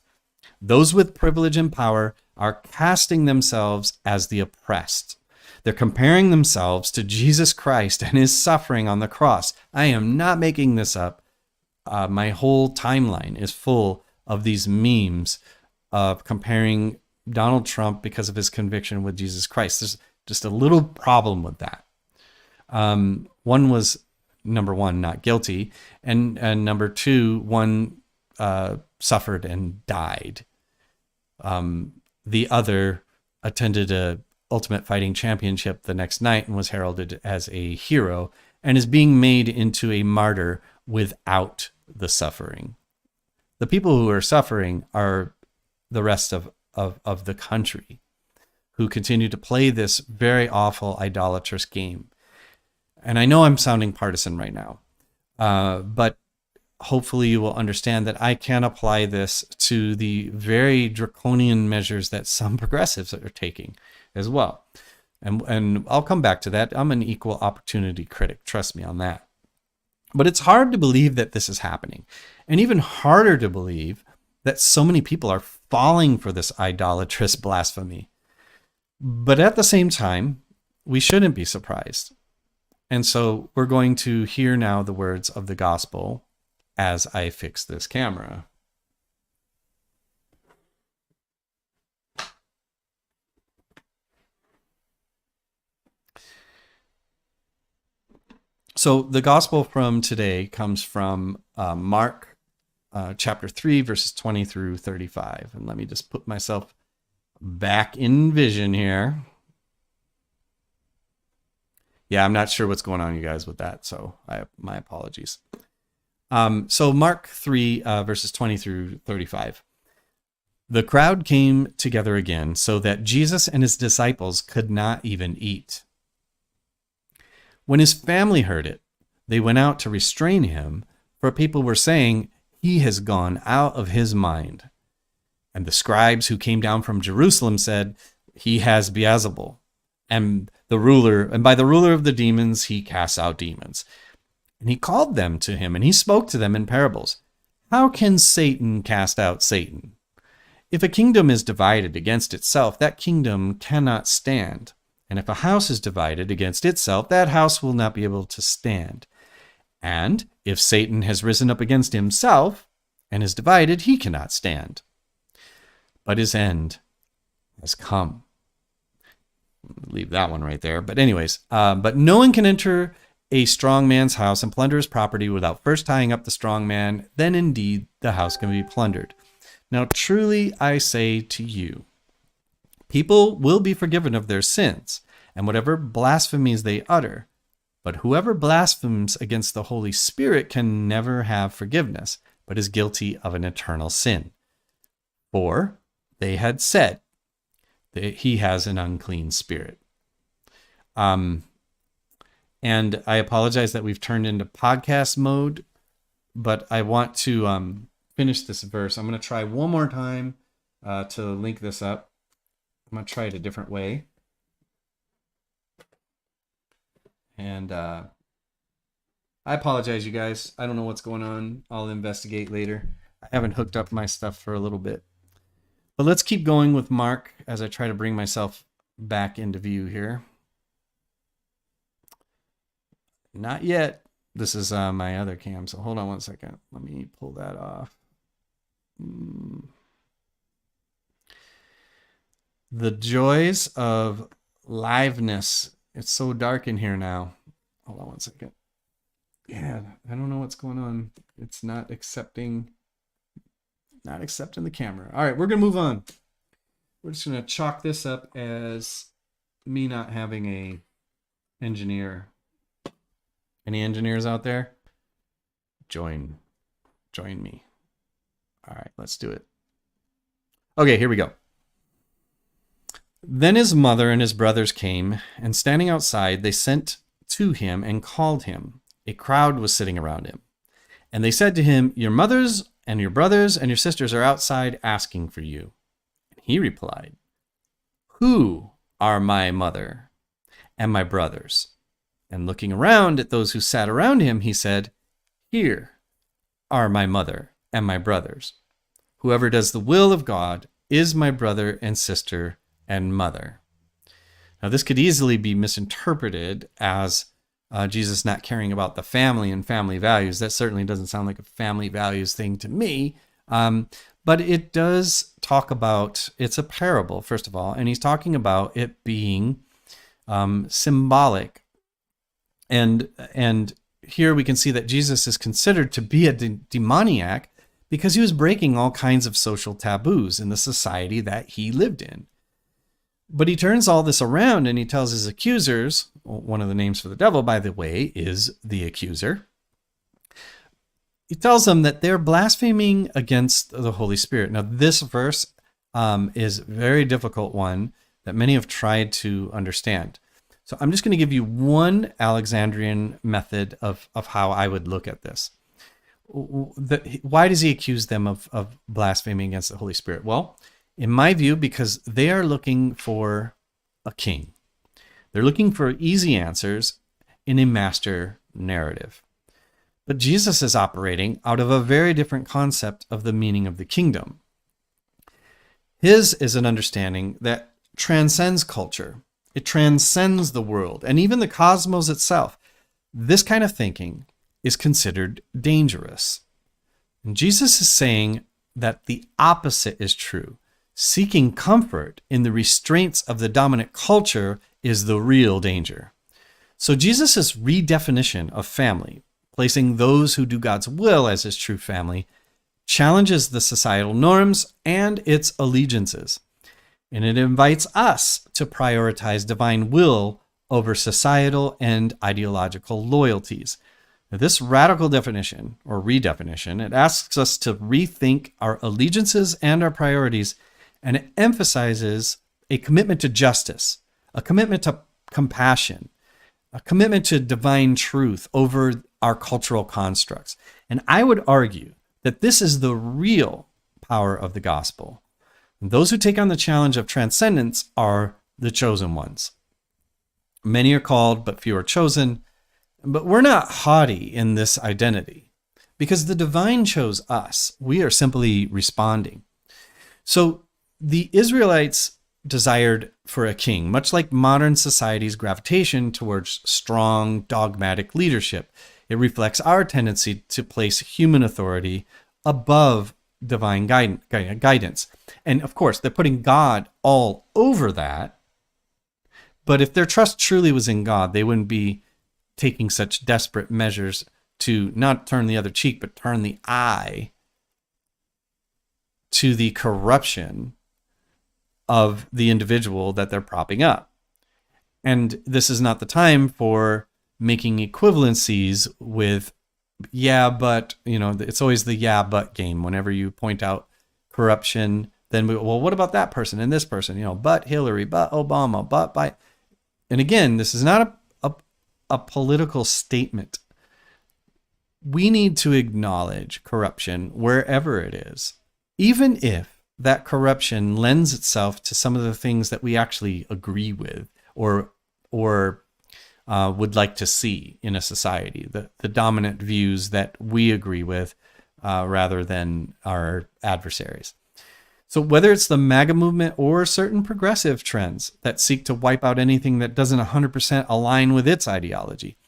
Those with privilege and power are casting themselves as the oppressed. They're comparing themselves to Jesus Christ and his suffering on the cross. I am not making this up. My whole timeline is full of these memes of comparing Donald Trump because of his conviction with Jesus Christ. There's just a little problem with that. One was, number one, not guilty, and number two, one suffered and died. The other attended a Ultimate Fighting Championship the next night and was heralded as a hero and is being made into a martyr without the suffering. The people who are suffering are the rest of the country who continue to play this very awful idolatrous game. And I know I'm sounding partisan right now, but hopefully you will understand that I can apply this to the very draconian measures that some progressives are taking as well. And I'll come back to that. I'm an equal opportunity critic. Trust me on that. But it's hard to believe that this is happening. And even harder to believe that so many people are falling for this idolatrous blasphemy. But at the same time, we shouldn't be surprised. And so we're going to hear now the words of the gospel as I fix this camera. So the gospel from today comes from Mark chapter 3, verses 20 through 35. And let me just put myself back in vision here. Yeah, I'm not sure what's going on, you guys, with that. So my apologies. So Mark 3, verses 20 through 35. The crowd came together again so that Jesus and his disciples could not even eat. When his family heard it, they went out to restrain him, for people were saying, "He has gone out of his mind." And the scribes who came down from Jerusalem said, "He has Beelzebul, and by the ruler of the demons he casts out demons." And he called them to him, and he spoke to them in parables. "How can Satan cast out Satan? If a kingdom is divided against itself, that kingdom cannot stand. And if a house is divided against itself, that house will not be able to stand. And if Satan has risen up against himself and is divided, he cannot stand. But his end has come." Leave that one right there. But anyways, but no one can enter a strong man's house and plunder his property without first tying up the strong man. Then indeed the house can be plundered. Now truly I say to you, people will be forgiven of their sins and whatever blasphemies they utter. But whoever blasphemes against the Holy Spirit can never have forgiveness, but is guilty of an eternal sin. For they had said that he has an unclean spirit. And I apologize that we've turned into podcast mode, but I want to finish this verse. I'm going to try one more time to link this up. I'm going to try it a different way. And I apologize, you guys. I don't know what's going on. I'll investigate later. I haven't hooked up my stuff for a little bit. But let's keep going with Mark as I try to bring myself back into view here. Not yet. This is my other cam, so hold on one second. Let me pull that off. The joys of liveness. It's so dark in here now. Hold on one second. Yeah, I don't know what's going on. It's not accepting the camera. All right, we're going to move on. We're just going to chalk this up as me not having a engineer. Any engineers out there? Join me. All right, let's do it. Okay, here we go. Then his mother and his brothers came, and standing outside, they sent to him and called him. A crowd was sitting around him. And they said to him, "Your mothers and your brothers and your sisters are outside asking for you." And he replied, "Who are my mother and my brothers?" And looking around at those who sat around him, he said, "Here are my mother and my brothers. Whoever does the will of God is my brother and sister and mother." Now, this could easily be misinterpreted as Jesus not caring about the family and family values. That certainly doesn't sound like a family values thing to me. But it does talk about, it's a parable, first of all, and he's talking about it being symbolic. And here we can see that Jesus is considered to be a demoniac because he was breaking all kinds of social taboos in the society that he lived in. But he turns all this around and he tells his accusers, one of the names for the devil, by the way, is the accuser. He tells them that they're blaspheming against the Holy Spirit. Now, this verse is a very difficult one that many have tried to understand. So I'm just going to give you one Alexandrian method of how I would look at this. Why does he accuse them of blaspheming against the Holy Spirit? Well, in my view, because they are looking for a king. They're looking for easy answers in a master narrative. But Jesus is operating out of a very different concept of the meaning of the kingdom. His is an understanding that transcends culture. It transcends the world and even the cosmos itself. This kind of thinking is considered dangerous. And Jesus is saying that the opposite is true. Seeking comfort in the restraints of the dominant culture is the real danger. So Jesus' redefinition of family, placing those who do God's will as his true family, challenges the societal norms and its allegiances. And it invites us to prioritize divine will over societal and ideological loyalties. Now, this radical definition, or redefinition, it asks us to rethink our allegiances and our priorities, and it emphasizes a commitment to justice, a commitment to compassion, a commitment to divine truth over our cultural constructs. And I would argue that this is the real power of the gospel. And those who take on the challenge of transcendence are the chosen ones. Many are called, but few are chosen. But we're not haughty in this identity because the divine chose us. We are simply responding. So the Israelites desired for a king, much like modern society's gravitation towards strong, dogmatic leadership. It reflects our tendency to place human authority above divine guidance. And of course, they're putting God all over that. But if their trust truly was in God, they wouldn't be taking such desperate measures to not turn the other cheek, but turn the eye to the corruption of the individual that they're propping up. And this is not the time for making equivalencies with, yeah, but, it's always the yeah, but game. Whenever you point out corruption, then well, what about that person and this person? But Hillary, but Obama, but Biden. And again, this is not a political statement. We need to acknowledge corruption wherever it is, even if that corruption lends itself to some of the things that we actually agree with or would like to see in a society, the dominant views that we agree with rather than our adversaries. So whether it's the MAGA movement or certain progressive trends that seek to wipe out anything that doesn't 100% align with its ideology,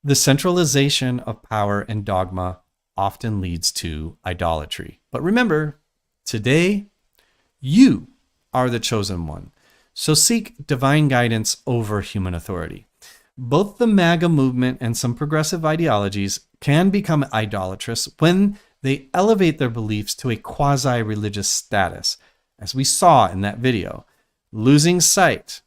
the centralization of power and dogma often leads to idolatry. But remember, today, you are the chosen one. So seek divine guidance over human authority. Both the MAGA movement and some progressive ideologies can become idolatrous when they elevate their beliefs to a quasi-religious status, as we saw in that video, losing sight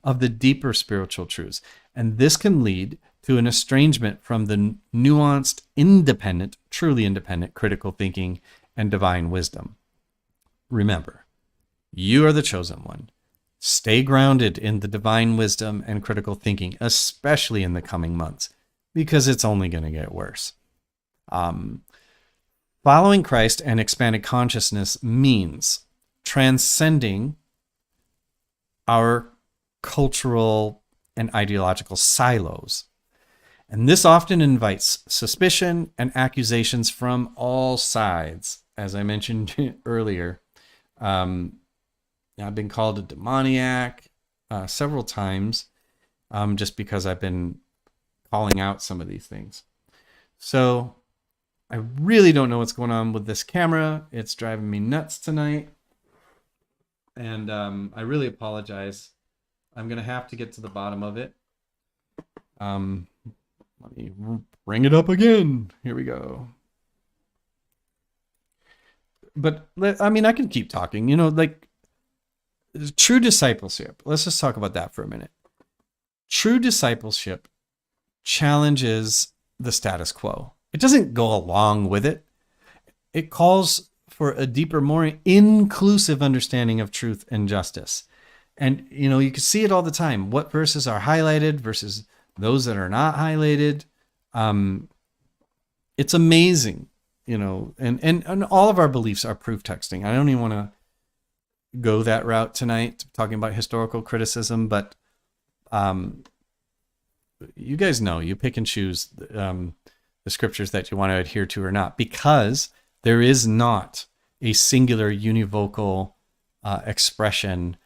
of the deeper spiritual truths. And this can lead to an estrangement from the nuanced, independent, truly independent critical thinking and divine wisdom. remember, you are the chosen one. Stay grounded in the divine wisdom and critical thinking, especially in the coming months, because it's only going to get worse. Following Christ and expanded consciousness means transcending our cultural and ideological silos. And this often invites suspicion and accusations from all sides. As I mentioned earlier, I've been called a demoniac several times just because I've been calling out some of these things. So I really don't know what's going on with this camera. It's driving me nuts tonight. And I really apologize. I'm going to have to get to the bottom of it. Let me bring it up again. Here we go. But I mean, I can keep talking, like true discipleship. Let's just talk about that for a minute. True discipleship challenges the status quo. It doesn't go along with it. It calls for a deeper, more inclusive understanding of truth and justice. And, you can see it all the time. What verses are highlighted versus those that are not highlighted. It's amazing, and all of our beliefs are proof texting. I don't even want to go that route tonight, talking about historical criticism, but you guys know, you pick and choose the scriptures that you want to adhere to or not, because there is not a singular univocal expression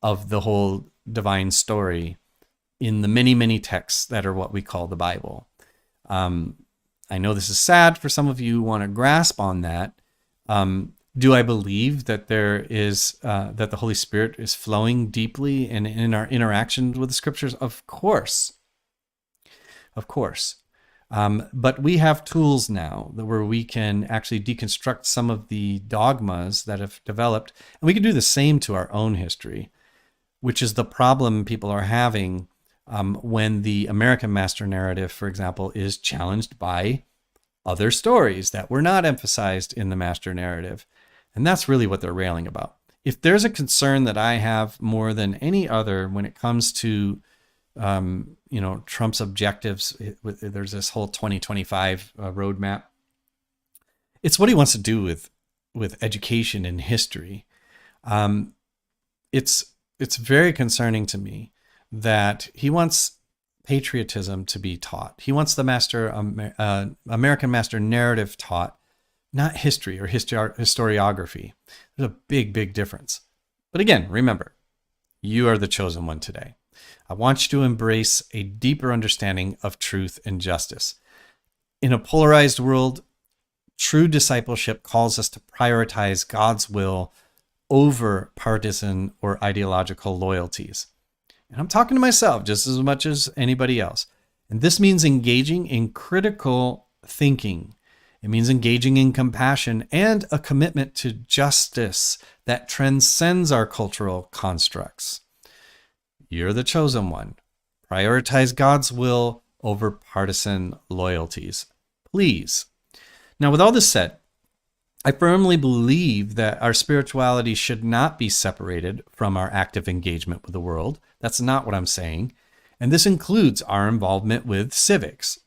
of the whole divine story in the many, many texts that are what we call the Bible. I know this is sad for some of you who want to grasp on that. Do I believe that there is that the Holy Spirit is flowing deeply in our interactions with the scriptures? Of course. But we have tools now where we can actually deconstruct some of the dogmas that have developed, and we can do the same to our own history, which is the problem people are having when the American master narrative, for example, is challenged by other stories that were not emphasized in the master narrative. And that's really what they're railing about. If there's a concern that I have more than any other when it comes to, Trump's objectives, there's this whole 2025 roadmap. It's what he wants to do with education and history. It's very concerning to me that he wants patriotism to be taught. He wants the American master narrative taught, not history or historiography. There's a big, big difference. But again, remember, you are the chosen one today. I want you to embrace a deeper understanding of truth and justice. In a polarized world, true discipleship calls us to prioritize God's will over partisan or ideological loyalties. And I'm talking to myself just as much as anybody else. And this means engaging in critical thinking. It means engaging in compassion and a commitment to justice that transcends our cultural constructs. You're the chosen one. Prioritize God's will over partisan loyalties. Please. Now, with all this said, I firmly believe that our spirituality should not be separated from our active engagement with the world. That's not what I'm saying. And this includes our involvement with civics.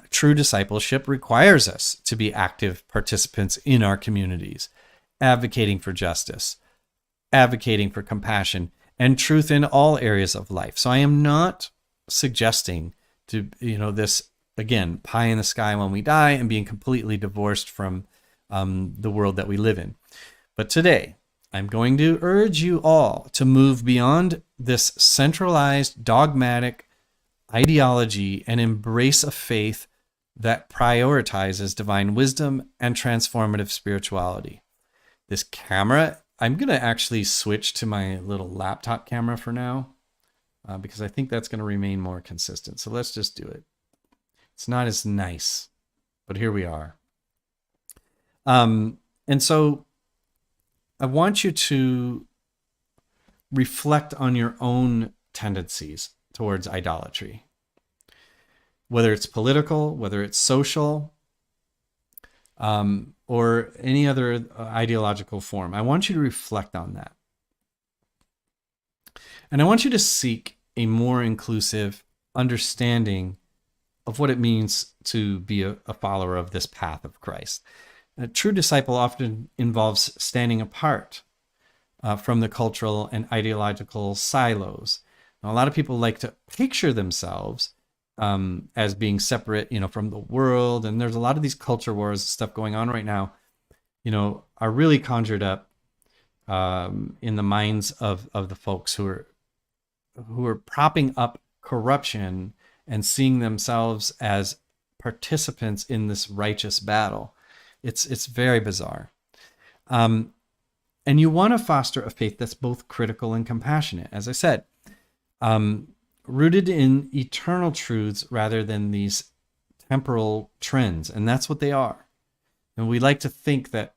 True discipleship requires us to be active participants in our communities, advocating for justice, advocating for compassion, and truth in all areas of life. So I am not suggesting to, this, again, pie in the sky when we die and being completely divorced from the world that we live in. But today, I'm going to urge you all to move beyond this centralized, dogmatic ideology and embrace a faith that prioritizes divine wisdom and transformative spirituality. This camera, I'm going to actually switch to my little laptop camera for now because I think that's going to remain more consistent. So let's just do it. It's not as nice, but here we are. And so I want you to reflect on your own tendencies towards idolatry, whether it's political, whether it's social. or any other ideological form. I want you to reflect on that. And I want you to seek a more inclusive understanding of what it means to be a follower of this path of Christ. A true disciple often involves standing apart from the cultural and ideological silos. Now, a lot of people like to picture themselves as being separate, from the world. And there's a lot of these culture wars stuff going on right now, are really conjured up in the minds of the folks who are propping up corruption and seeing themselves as participants in this righteous battle. It's very bizarre. And you want to foster a faith that's both critical and compassionate, as I said, rooted in eternal truths rather than these temporal trends. And that's what they are. And we like to think that,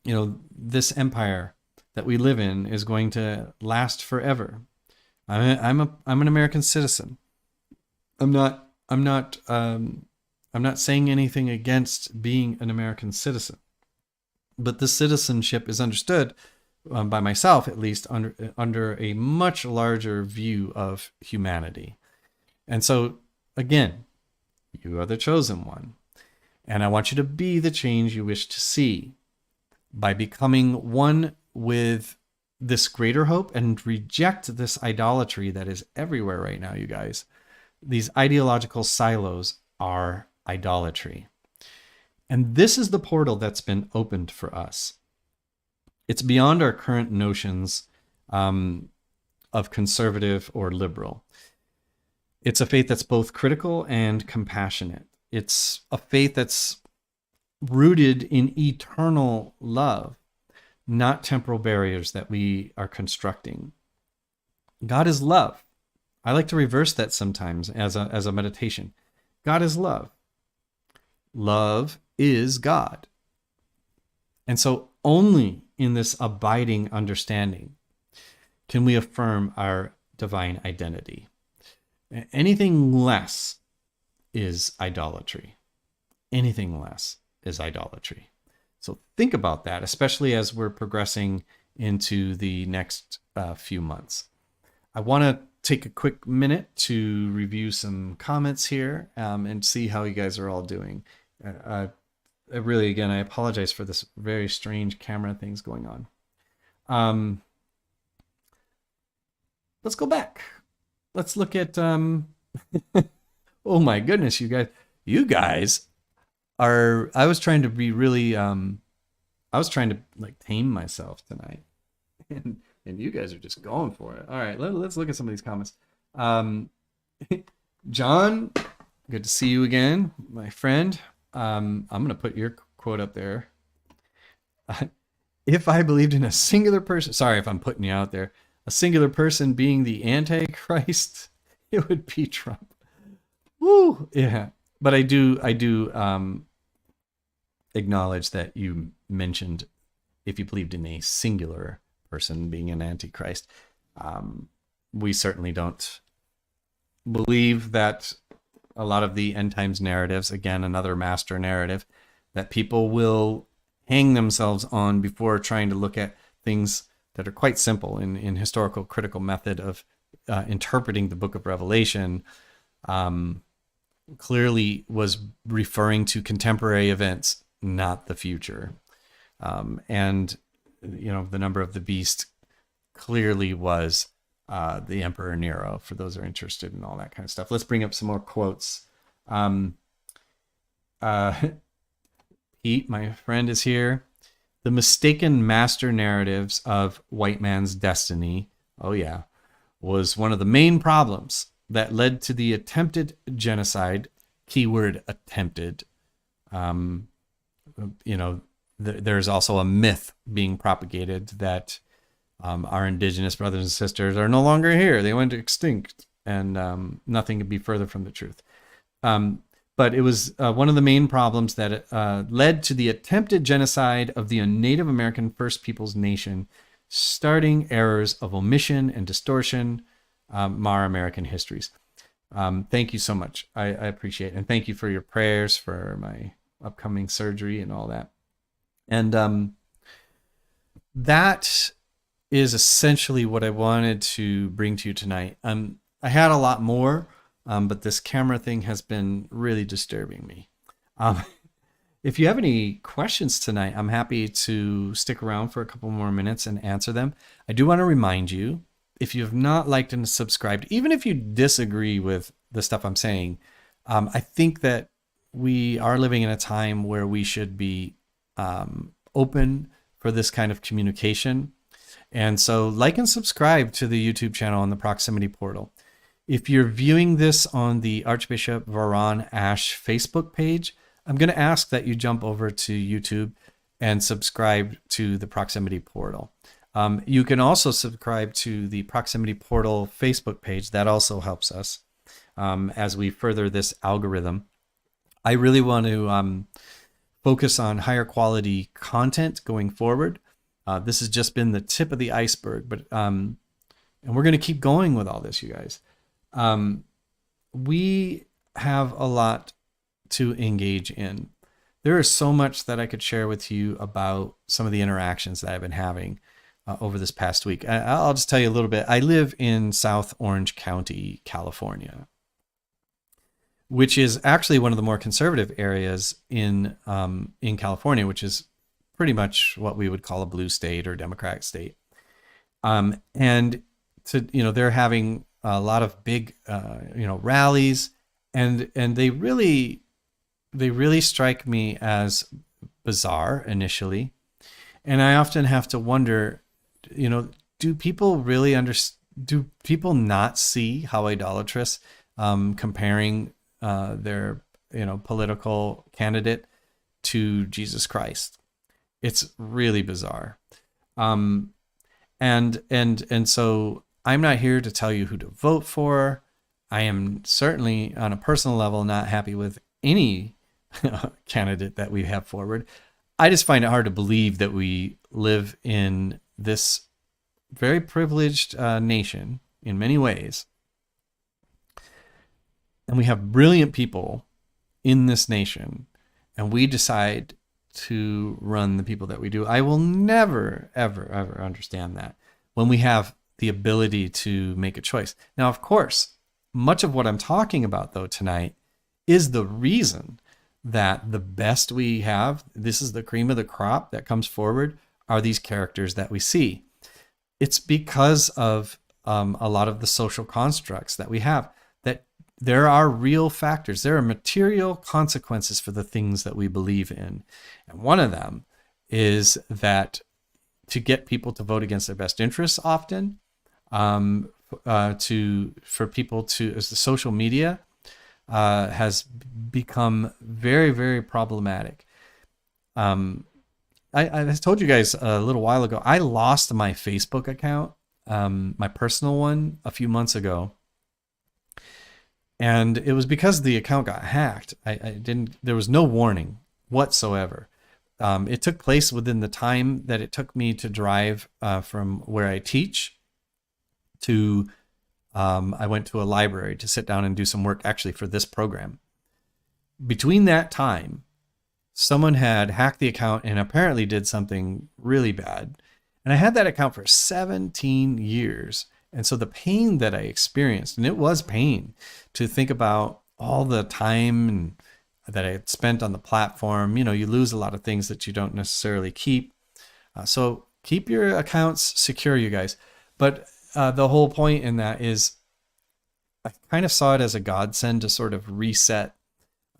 this empire that we live in is going to last forever. I'm an American citizen. I'm not saying anything against being an American citizen, but this citizenship is understood by myself, at least, under a much larger view of humanity. And so, again, you are the chosen one, and I want you to be the change you wish to see by becoming one with this greater hope and reject this idolatry that is everywhere right now, you guys. These ideological silos are idolatry. And this is the portal that's been opened for us. It's beyond our current notions of conservative or liberal. It's a faith that's both critical and compassionate. It's a faith that's rooted in eternal love, not temporal barriers that we are constructing. God is love. I like to reverse that sometimes as a meditation. God is love. Love is God. And so only in this abiding understanding can we affirm our divine identity. Anything less is idolatry. Anything less is idolatry. So think about that, especially as we're progressing into the next few months. I want to take a quick minute to review some comments here and see how you guys are all doing. Really, again, I apologize for this very strange camera things going on. Let's go back. Let's look at, oh my goodness, you guys are, I was trying to be really, I was trying to tame myself tonight. And you guys are just going for it. All right, let's look at some of these comments. John, good to see you again, my friend. I'm going to put your quote up there. If I believed in a singular person, sorry if I'm putting you out there, a singular person being the Antichrist, it would be Trump. Woo, yeah. But I do acknowledge that you mentioned if you believed in a singular person being an Antichrist. We certainly don't believe that a lot of the end times narratives, again, another master narrative, that people will hang themselves on before trying to look at things that are quite simple in historical critical method of interpreting the book of Revelation, clearly was referring to contemporary events, not the future. And, the number of the beast clearly was the Emperor Nero, for those who are interested in all that kind of stuff. Let's bring up some more quotes. Pete, my friend, is here. The mistaken master narratives of white man's destiny, oh yeah, was one of the main problems that led to the attempted genocide, keyword attempted. There's also a myth being propagated that our indigenous brothers and sisters are no longer here. They went extinct, and nothing could be further from the truth. But it was one of the main problems that led to the attempted genocide of the Native American First Peoples Nation, starting errors of omission and distortion, mar American histories. Thank you so much. I appreciate it. And thank you for your prayers for my upcoming surgery and all that. And that is essentially what I wanted to bring to you tonight. I had a lot more, but this camera thing has been really disturbing me. If you have any questions tonight, I'm happy to stick around for a couple more minutes and answer them. I do want to remind you, if you have not liked and subscribed, even if you disagree with the stuff I'm saying, I think that we are living in a time where we should be open for this kind of communication. And so like and subscribe to the YouTube channel on the Proximity Portal. If you're viewing this on the Archbishop Varon Ash Facebook page, I'm going to ask that you jump over to YouTube and subscribe to the Proximity Portal. You can also subscribe to the Proximity Portal Facebook page. That also helps us as we further this algorithm. I really want to focus on higher quality content going forward. This has just been the tip of the iceberg, but and we're going to keep going with all this, you guys. We have a lot to engage in. There is so much that I could share with you about some of the interactions that I've been having over this past week. I'll just tell you a little bit. I live in South Orange County, California, which is actually one of the more conservative areas in California, which is pretty much what we would call a blue state or Democratic state. And they're having a lot of big rallies, and they really strike me as bizarre initially. And I often have to wonder, do people really do people not see how idolatrous comparing their political candidate to Jesus Christ? It's really bizarre. And so I'm not here to tell you who to vote for. I am certainly on a personal level not happy with any candidate that we have forward. I just find it hard to believe that we live in this very privileged nation in many ways, and we have brilliant people in this nation, and we decide to run the people that we do. I will never, ever, ever understand that when we have the ability to make a choice. Now, of course, much of what I'm talking about, though, tonight is the reason that the best we have, this is the cream of the crop that comes forward, are these characters that we see. It's because of a lot of the social constructs that we have, that there are real factors. There are material consequences for the things that we believe in. And one of them is that to get people to vote against their best interests often, for people to, as the social media has become very, very problematic. I told you guys a little while ago, I lost my Facebook account, my personal one, a few months ago. And it was because the account got hacked. There was no warning whatsoever. It took place within the time that it took me to drive from where I teach to, I went to a library to sit down and do some work actually for this program. Between that time, someone had hacked the account and apparently did something really bad. And I had that account for 17 years. And so the pain that I experienced, and it was pain to think about all the time that I had spent on the platform. You lose a lot of things that you don't necessarily keep. So keep your accounts secure, you guys. But the whole point in that is I kind of saw it as a godsend to sort of reset.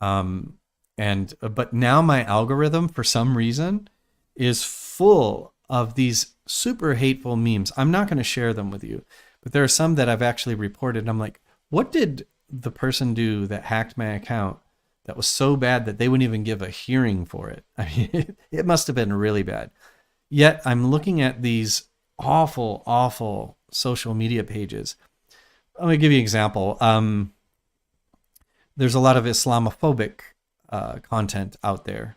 But now my algorithm, for some reason, is full of these super hateful memes. I'm not going to share them with you, but there are some that I've actually reported. And I'm like, what did the person do that hacked my account that was so bad that they wouldn't even give a hearing for it? I mean, it must have been really bad. Yet I'm looking at these awful, awful social media pages. Let me give you an example. There's a lot of Islamophobic content out there.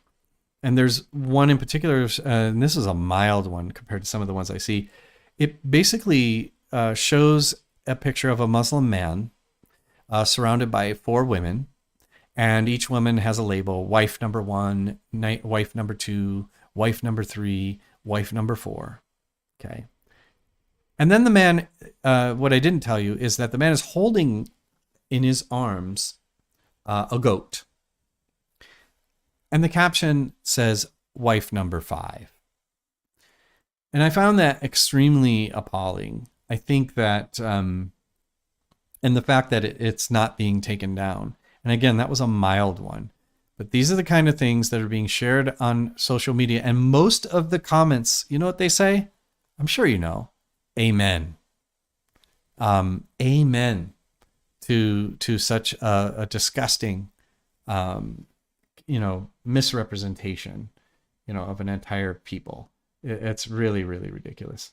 And there's one in particular, and this is a mild one compared to some of the ones I see. It basically shows a picture of a Muslim man surrounded by 4 women. And each woman has a label: wife number 1, wife number 2, wife number 3, wife number 4. Okay. And then the man, what I didn't tell you is that the man is holding in his arms a goat. And the caption says, wife number 5. And I found that extremely appalling. I think that, and the fact that it's not being taken down. And again, that was a mild one. But these are the kind of things that are being shared on social media. And most of the comments, you know what they say? I'm sure you know. Amen. Amen to such a disgusting, misrepresentation, of an entire people. It's really, really ridiculous.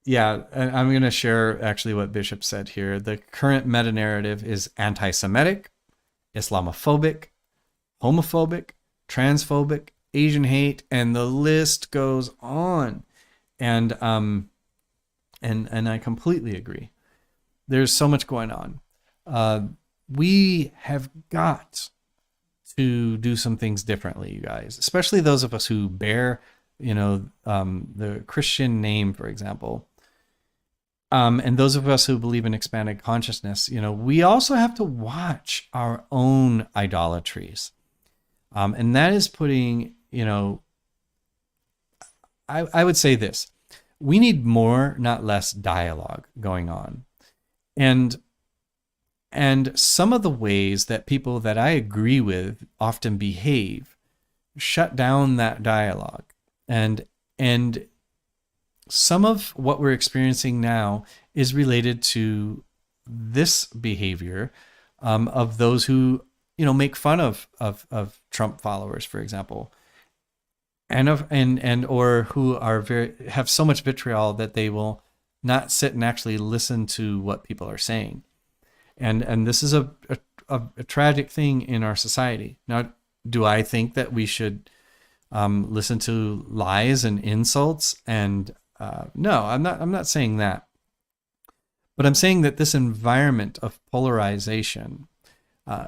Yeah, and I'm going to share actually what Bishop said here. The current meta-narrative is anti-Semitic, Islamophobic, homophobic, transphobic, Asian hate, and the list goes on. And I completely agree. There's so much going on. We have got to do some things differently, you guys, especially those of us who bear, the Christian name, for example. And those of us who believe in expanded consciousness, we also have to watch our own idolatries. And that is putting, I would say this: we need more, not less, dialogue going on. And some of the ways that people that I agree with often behave shut down that dialogue. And some of what we're experiencing now is related to this behavior of those who, make fun of Trump followers, for example, and or who are have so much vitriol that they will not sit and actually listen to what people are saying. And this is a tragic thing in our society. Now, do I think that we should listen to lies and insults? And no, I'm not saying that. But I'm saying that this environment of polarization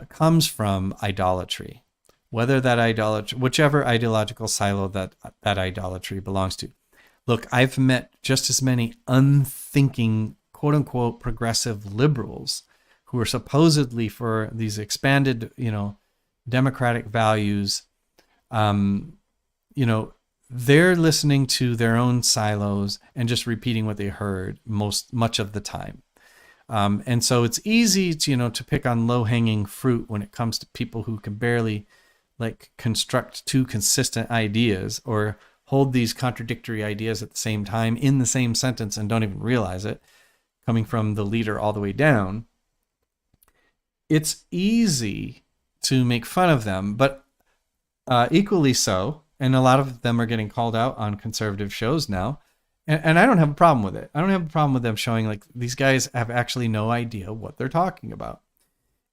comes from idolatry, whether that idolatry, whichever ideological silo that idolatry belongs to. Look, I've met just as many unthinking, quote unquote, progressive liberals who are supposedly for these expanded, democratic values. They're listening to their own silos and just repeating what they heard much of the time. And so it's easy to pick on low-hanging fruit when it comes to people who can barely construct two consistent ideas or hold these contradictory ideas at the same time in the same sentence and don't even realize it, coming from the leader all the way down. It's easy to make fun of them, but equally so, and a lot of them are getting called out on conservative shows now, and I don't have a problem with it. I don't have a problem with them showing these guys have actually no idea what they're talking about.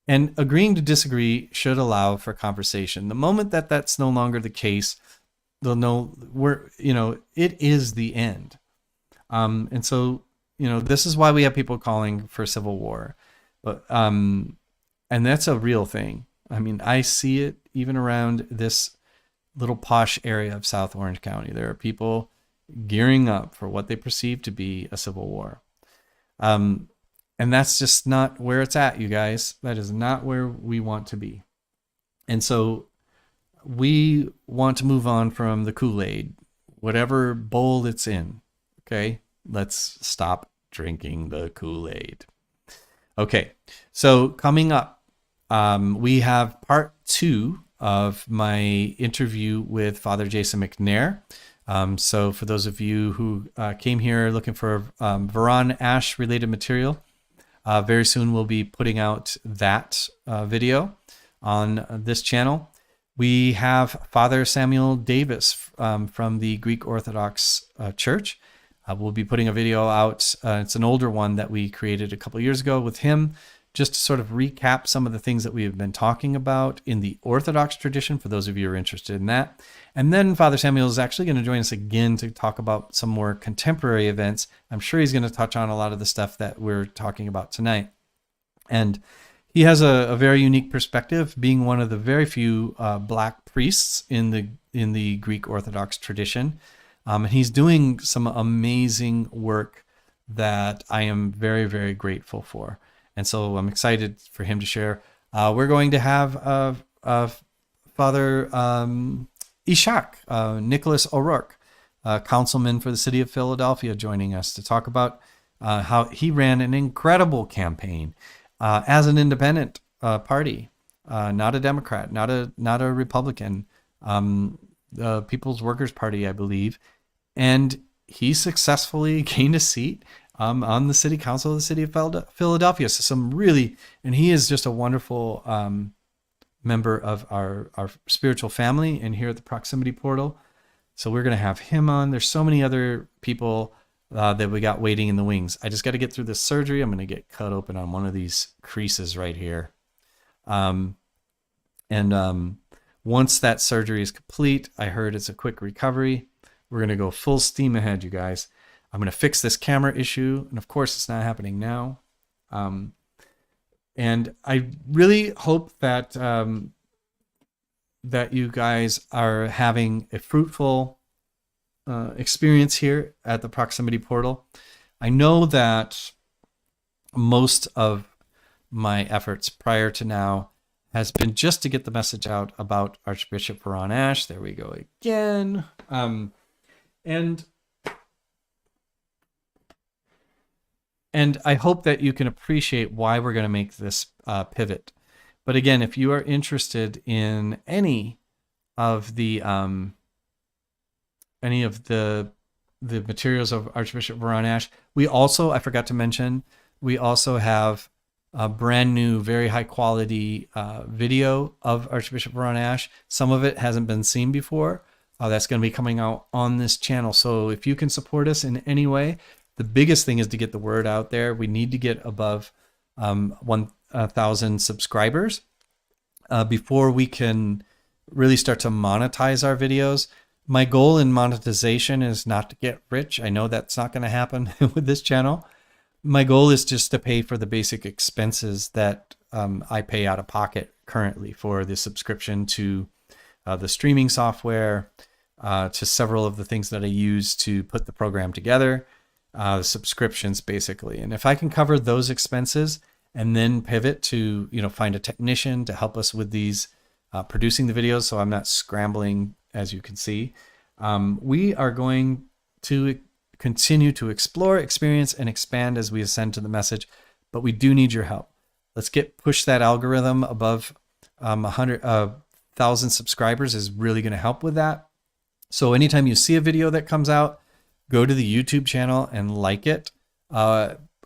And agreeing to disagree should allow for conversation. The moment that that's no longer the case, they'll know it is the end. And so, this is why we have people calling for civil war. But and that's a real thing. I mean, I see it even around this little posh area of South Orange County. There are people gearing up for what they perceive to be a civil war. And that's just not where it's at, you guys. That is not where we want to be. And so we want to move on from the Kool-Aid, whatever bowl it's in. Okay, let's stop drinking the Kool-Aid. Okay, so coming up, we have part 2 of my interview with Father Jason McNair. So for those of you who came here looking for Varon Ash related material, very soon we'll be putting out that video on this channel. We have Father Samuel Davis from the Greek Orthodox Church. We'll be putting a video out. It's an older one that we created a couple years ago with him, just to sort of recap some of the things that we have been talking about in the Orthodox tradition, for those of you who are interested in that. And then Father Samuel is actually going to join us again to talk about some more contemporary events. I'm sure he's going to touch on a lot of the stuff that we're talking about tonight. And he has a very unique perspective, being one of the very few black priests in the Greek Orthodox tradition. And he's doing some amazing work that I am very, very grateful for. And so I'm excited for him to share. We're going to have Father Ishak, Nicholas O'Rourke, councilman for the city of Philadelphia, joining us to talk about how he ran an incredible campaign as an independent party, not a Democrat, not a Republican, the People's Workers Party, I believe. And he successfully gained a seat on the city council of the city of Philadelphia. So and he is just a wonderful member of our spiritual family and here at the Proximity Portal. So we're going to have him on. There's so many other people that we got waiting in the wings. I just got to get through this surgery. I'm going to get cut open on one of these creases right here. Once that surgery is complete, I heard it's a quick recovery. We're going to go full steam ahead, you guys. I'm going to fix this camera issue. And of course, it's not happening now. And I really hope that that you guys are having a fruitful experience here at the Proximity Portal. I know that most of my efforts prior to now has been just to get the message out about Archbishop Ron Ash. There we go again. And I hope that you can appreciate why we're going to make this pivot. But again, if you are interested in any of the materials of Archbishop Ron Ash, I forgot to mention, we also have a brand new, very high quality video of Archbishop Ron Ash. Some of it hasn't been seen before. That's going to be coming out on this channel. So if you can support us in any way, the biggest thing is to get the word out there. We need to get above 1,000 subscribers before we can really start to monetize our videos. My goal in monetization is not to get rich. I know that's not going to happen with this channel. My goal is just to pay for the basic expenses that I pay out of pocket currently for the subscription to the streaming software, to several of the things that I use to put the program together, subscriptions basically. And if I can cover those expenses and then pivot to, find a technician to help us with these producing the videos, so I'm not scrambling, as you can see, we are going to continue to explore, experience, and expand as we ascend to the message. But we do need your help. Let's push that algorithm above 100,000 subscribers is really going to help with that. So anytime you see a video that comes out, go to the YouTube channel and like it.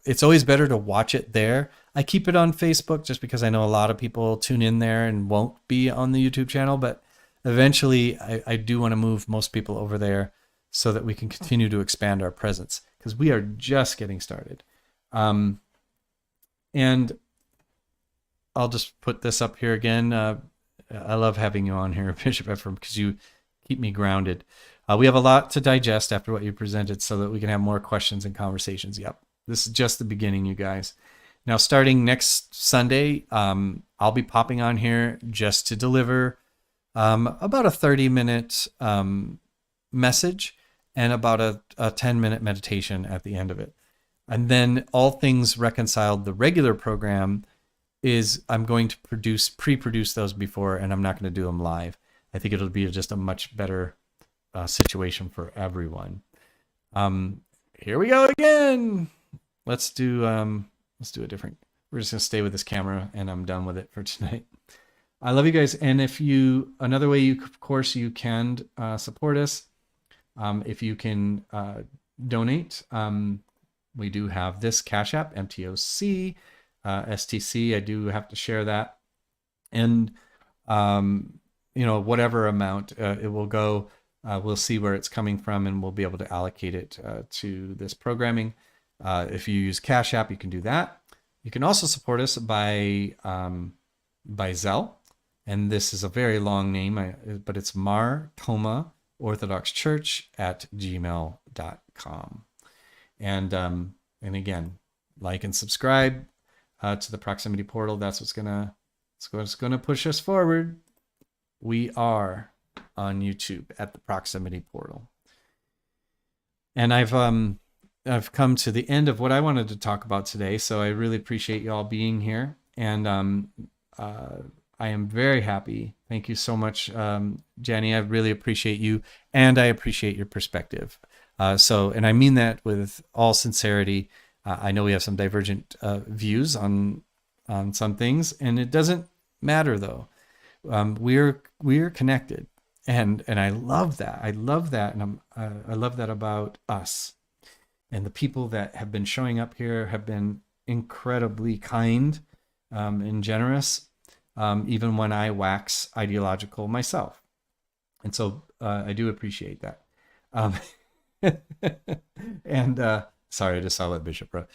It's always better to watch it there. I keep it on Facebook just because I know a lot of people tune in there and won't be on the YouTube channel, but eventually I do want to move most people over there so that we can continue to expand our presence, because we are just getting started. And I'll just put this up here again. I love having you on here, Bishop Ephraim, because you keep me grounded. We have a lot to digest after what you presented so that we can have more questions and conversations. Yep. This is just the beginning, you guys. Now, starting next Sunday, I'll be popping on here just to deliver about a 30-minute message and about a 10-minute meditation at the end of it. And then All Things Reconciled, the regular program, is I'm going to pre-produce those before, and I'm not going to do them live. I think it'll be just a much better situation for everyone. Here we go again. Let's do a different. We're just gonna stay with this camera, and I'm done with it for tonight. I love you guys, and another way of course you can support us. If you can donate, we do have this Cash App, MTOC, STC. I do have to share that, and whatever amount it will go. We'll see where it's coming from, and we'll be able to allocate it to this programming. If you use Cash App, you can do that. You can also support us by Zelle, and this is a very long name, but it's Mar Thoma Orthodox Church at gmail.com. And again, like and subscribe. to the proximity portal. That's what's gonna push us forward. We are on YouTube at the proximity portal. And I've come to the end of what I wanted to talk about today. So I really appreciate you all being here. And I am very happy. Thank you so much, Jenny. I really appreciate you. And I appreciate your perspective. And I mean that with all sincerity. I know we have some divergent views on some things, and it doesn't matter though. We're connected. And I love that. I love that. And I love that about us. And the people that have been showing up here have been incredibly kind and generous, even when I wax ideological myself. And so I do appreciate that. And sorry, I just saw that Bishop wrote,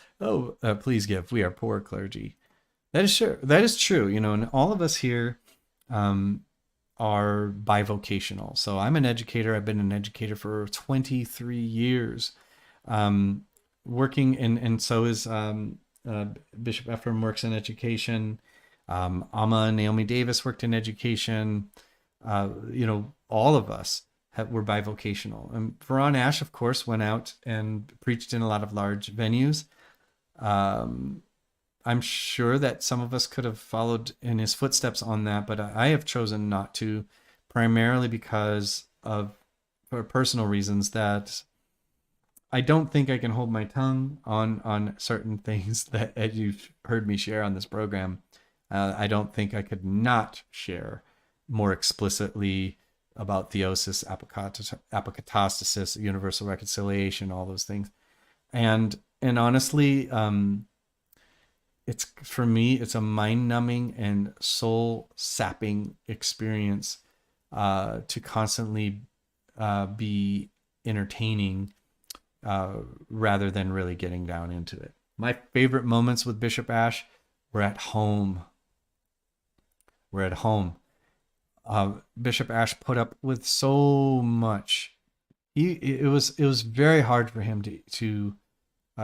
please give. We are poor clergy. That is sure. That is true. And all of us here are bivocational. So I'm an educator. I've been an educator for 23 years, working, and so is Bishop Ephraim works in education. Amma and Naomi Davis worked in education. All of us were bivocational. And Veron Ash, of course, went out and preached in a lot of large venues. I'm sure that some of us could have followed in his footsteps on that, but I have chosen not to, primarily because for personal reasons, that I don't think I can hold my tongue on certain things that, as you've heard me share on this program, I don't think I could not share more explicitly about theosis, apokatastasis, universal reconciliation, all those things. And honestly, for me, it's a mind-numbing and soul-sapping experience to constantly be entertaining rather than really getting down into it. My favorite moments with Bishop Ash were at home. Bishop Ash put up with so much. It was very hard for him to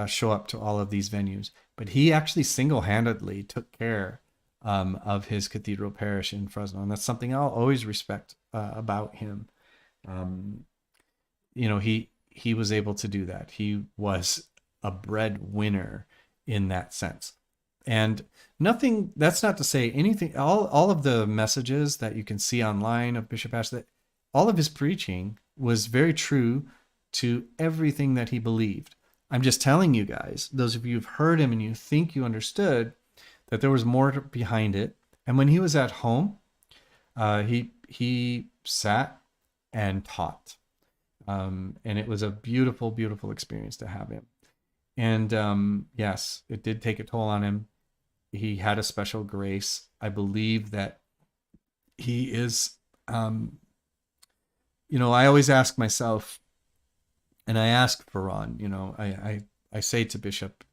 show up to all of these venues, but he actually single-handedly took care of his cathedral parish in Fresno, and that's something I'll always respect about him. He was able to do that. He was a breadwinner in that sense. And that's not to say anything, all of the messages that you can see online of Bishop Ash, that all of his preaching was very true to everything that he believed. I'm just telling you guys, those of you who've heard him and you think you understood, that there was more behind it. And when he was at home, he sat and taught. And it was a beautiful, beautiful experience to have him. And yes, it did take a toll on him. He had a special grace. I believe that he is, I always ask myself, and I ask Veron, I say to Bishop,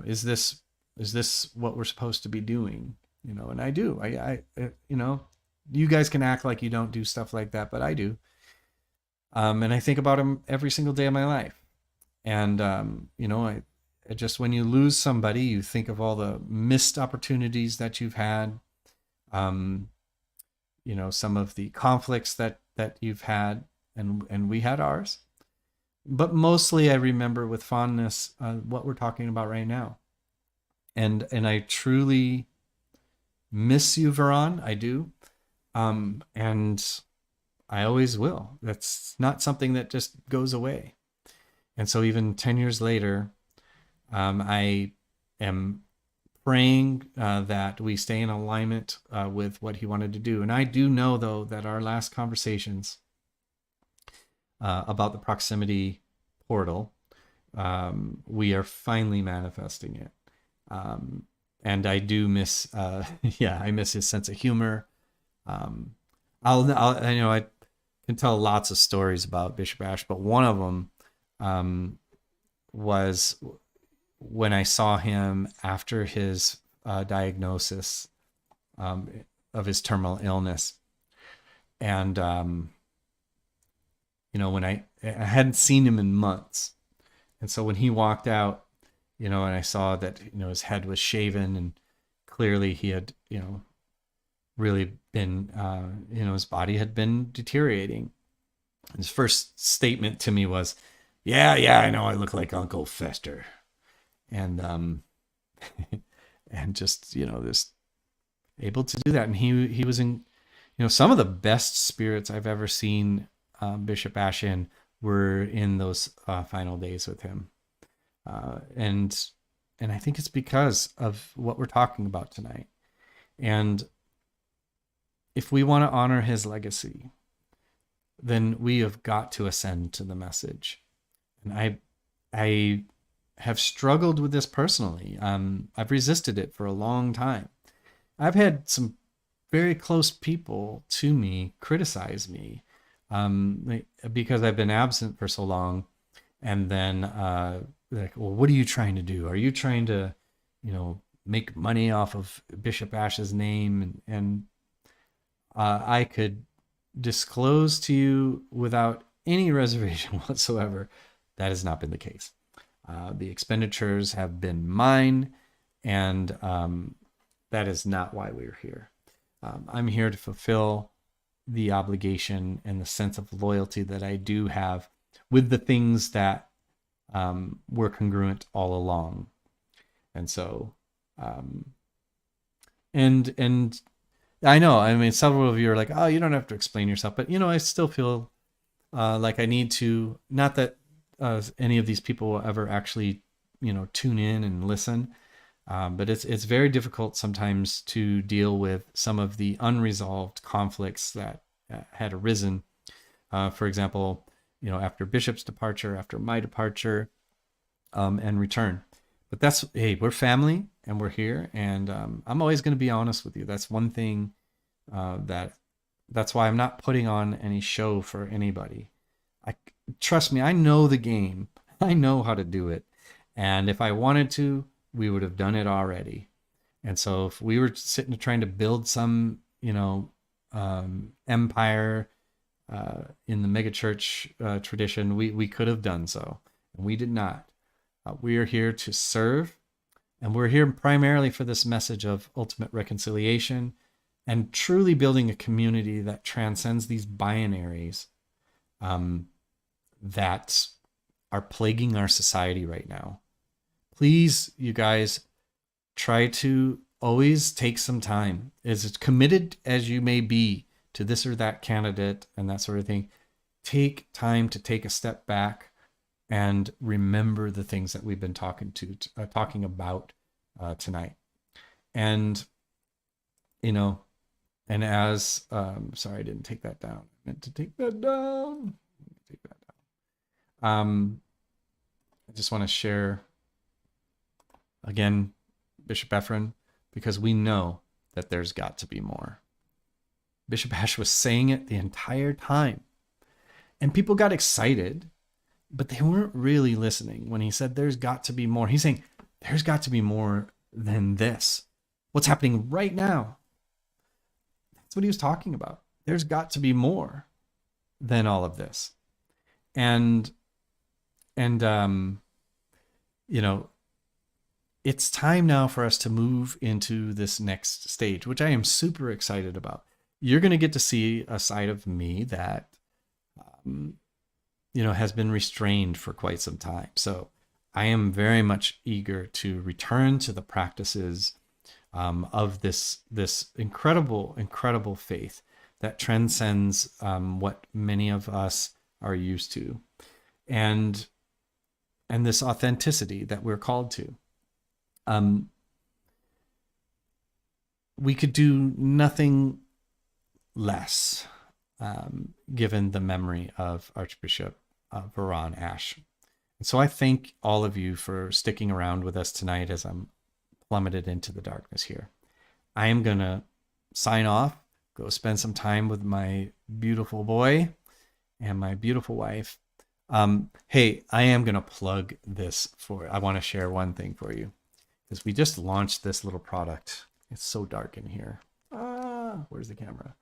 is this what we're supposed to be doing? And I do. You guys can act like you don't do stuff like that, but I do. And I think about him every single day of my life. And, I just, when you lose somebody, you think of all the missed opportunities that you've had, some of the conflicts that you've had, and we had ours. But mostly I remember with fondness what we're talking about right now. And I truly miss you, Veron. I do. And I always will. That's not something that just goes away. And so even 10 years later, I am praying that we stay in alignment with what he wanted to do. And I do know, though, that our last conversations about the proximity portal, we are finally manifesting it. And I do miss, I miss his sense of humor. I can tell lots of stories about Bishop Ash, but one of them was when I saw him after his diagnosis of his terminal illness. And, when I hadn't seen him in months. And so when he walked out, and I saw that, his head was shaven, and clearly he had, really been, his body had been deteriorating. His first statement to me was, yeah, I know I look like Uncle Fester. And, and just, just able to do that. And he was in, some of the best spirits I've ever seen Bishop Ash in were in those final days with him. And I think it's because of what we're talking about tonight. And if we want to honor his legacy, then we have got to ascend to the message. And I have struggled with this personally. I've resisted it for a long time. I've had some very close people to me criticize me because I've been absent for so long. And then like, well, what are you trying to do? Are you trying to, make money off of Bishop Ash's name? And I could disclose to you without any reservation whatsoever, that has not been the case. The expenditures have been mine, and that is not why we're here. I'm here to fulfill the obligation and the sense of loyalty that I do have with the things that were congruent all along. And so, and I know, several of you are like, oh, you don't have to explain yourself, but I still feel like I need to, not that any of these people will ever actually, tune in and listen. But it's very difficult sometimes to deal with some of the unresolved conflicts that had arisen. For example, after Bishop's departure, after my departure, and return. But hey, we're family and we're here, and I'm always going to be honest with you. That's one thing that's why I'm not putting on any show for anybody. Trust me, I know the game. I know how to do it. And if I wanted to, we would have done it already. And so if we were sitting trying to build some, empire in the megachurch tradition, we could have done so. And we did not. We are here to serve. And we're here primarily for this message of ultimate reconciliation and truly building a community that transcends these binaries that are plaguing our society right now. Please, you guys, try to always take some time. As committed as you may be to this or that candidate and that sort of thing, take time to take a step back and remember the things that we've been talking about tonight. And, and as, sorry, I didn't take that down. I meant to take that down. I just want to share again, Bishop Ephraim, because we know that there's got to be more. Bishop Ash was saying it the entire time. And people got excited, but they weren't really listening when he said there's got to be more. He's saying there's got to be more than this. What's happening right now? That's what he was talking about. There's got to be more than all of this. And it's time now for us to move into this next stage, which I am super excited about. You're going to get to see a side of me that, has been restrained for quite some time. So I am very much eager to return to the practices of this incredible, incredible faith that transcends what many of us are used to, and this authenticity that we're called to. We could do nothing less, given the memory of Archbishop Varon Ash. And so I thank all of you for sticking around with us tonight as I'm plummeted into the darkness here. I am going to sign off, go spend some time with my beautiful boy and my beautiful wife. Hey, I am going to plug this I want to share one thing for you, because we just launched this little product. It's so dark in here. Where's the camera?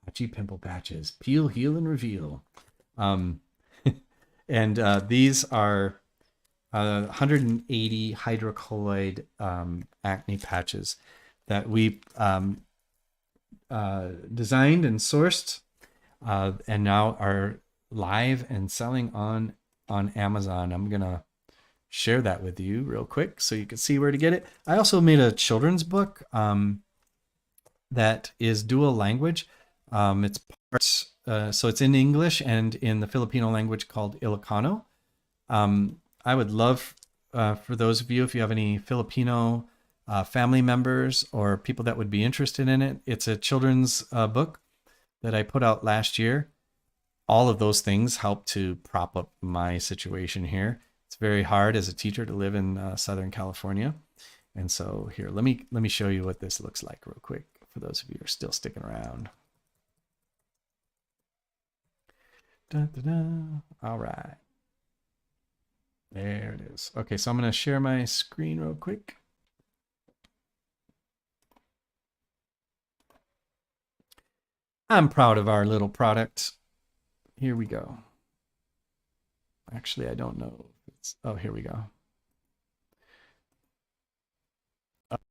Patchi Pimple Patches, peel, heal, and reveal. And these are 180 hydrocolloid acne patches. that we designed and sourced, and now are live and selling on Amazon. I'm gonna share that with you real quick so you can see where to get it. I also made a children's book that is dual language. It's parts, so it's in English and in the Filipino language called Ilocano. I would love for those of you, if you have any Filipino family members or people that would be interested in it. It's a children's book that I put out last year. All of those things help to prop up my situation here. It's very hard as a teacher to live in Southern California. And so here, let me show you what this looks like real quick for those of you who are still sticking around. Dun, dun, dun. All right. There it is. Okay, so I'm going to share my screen real quick. I'm proud of our little product. Here we go. Actually, I don't know. Oh, here we go.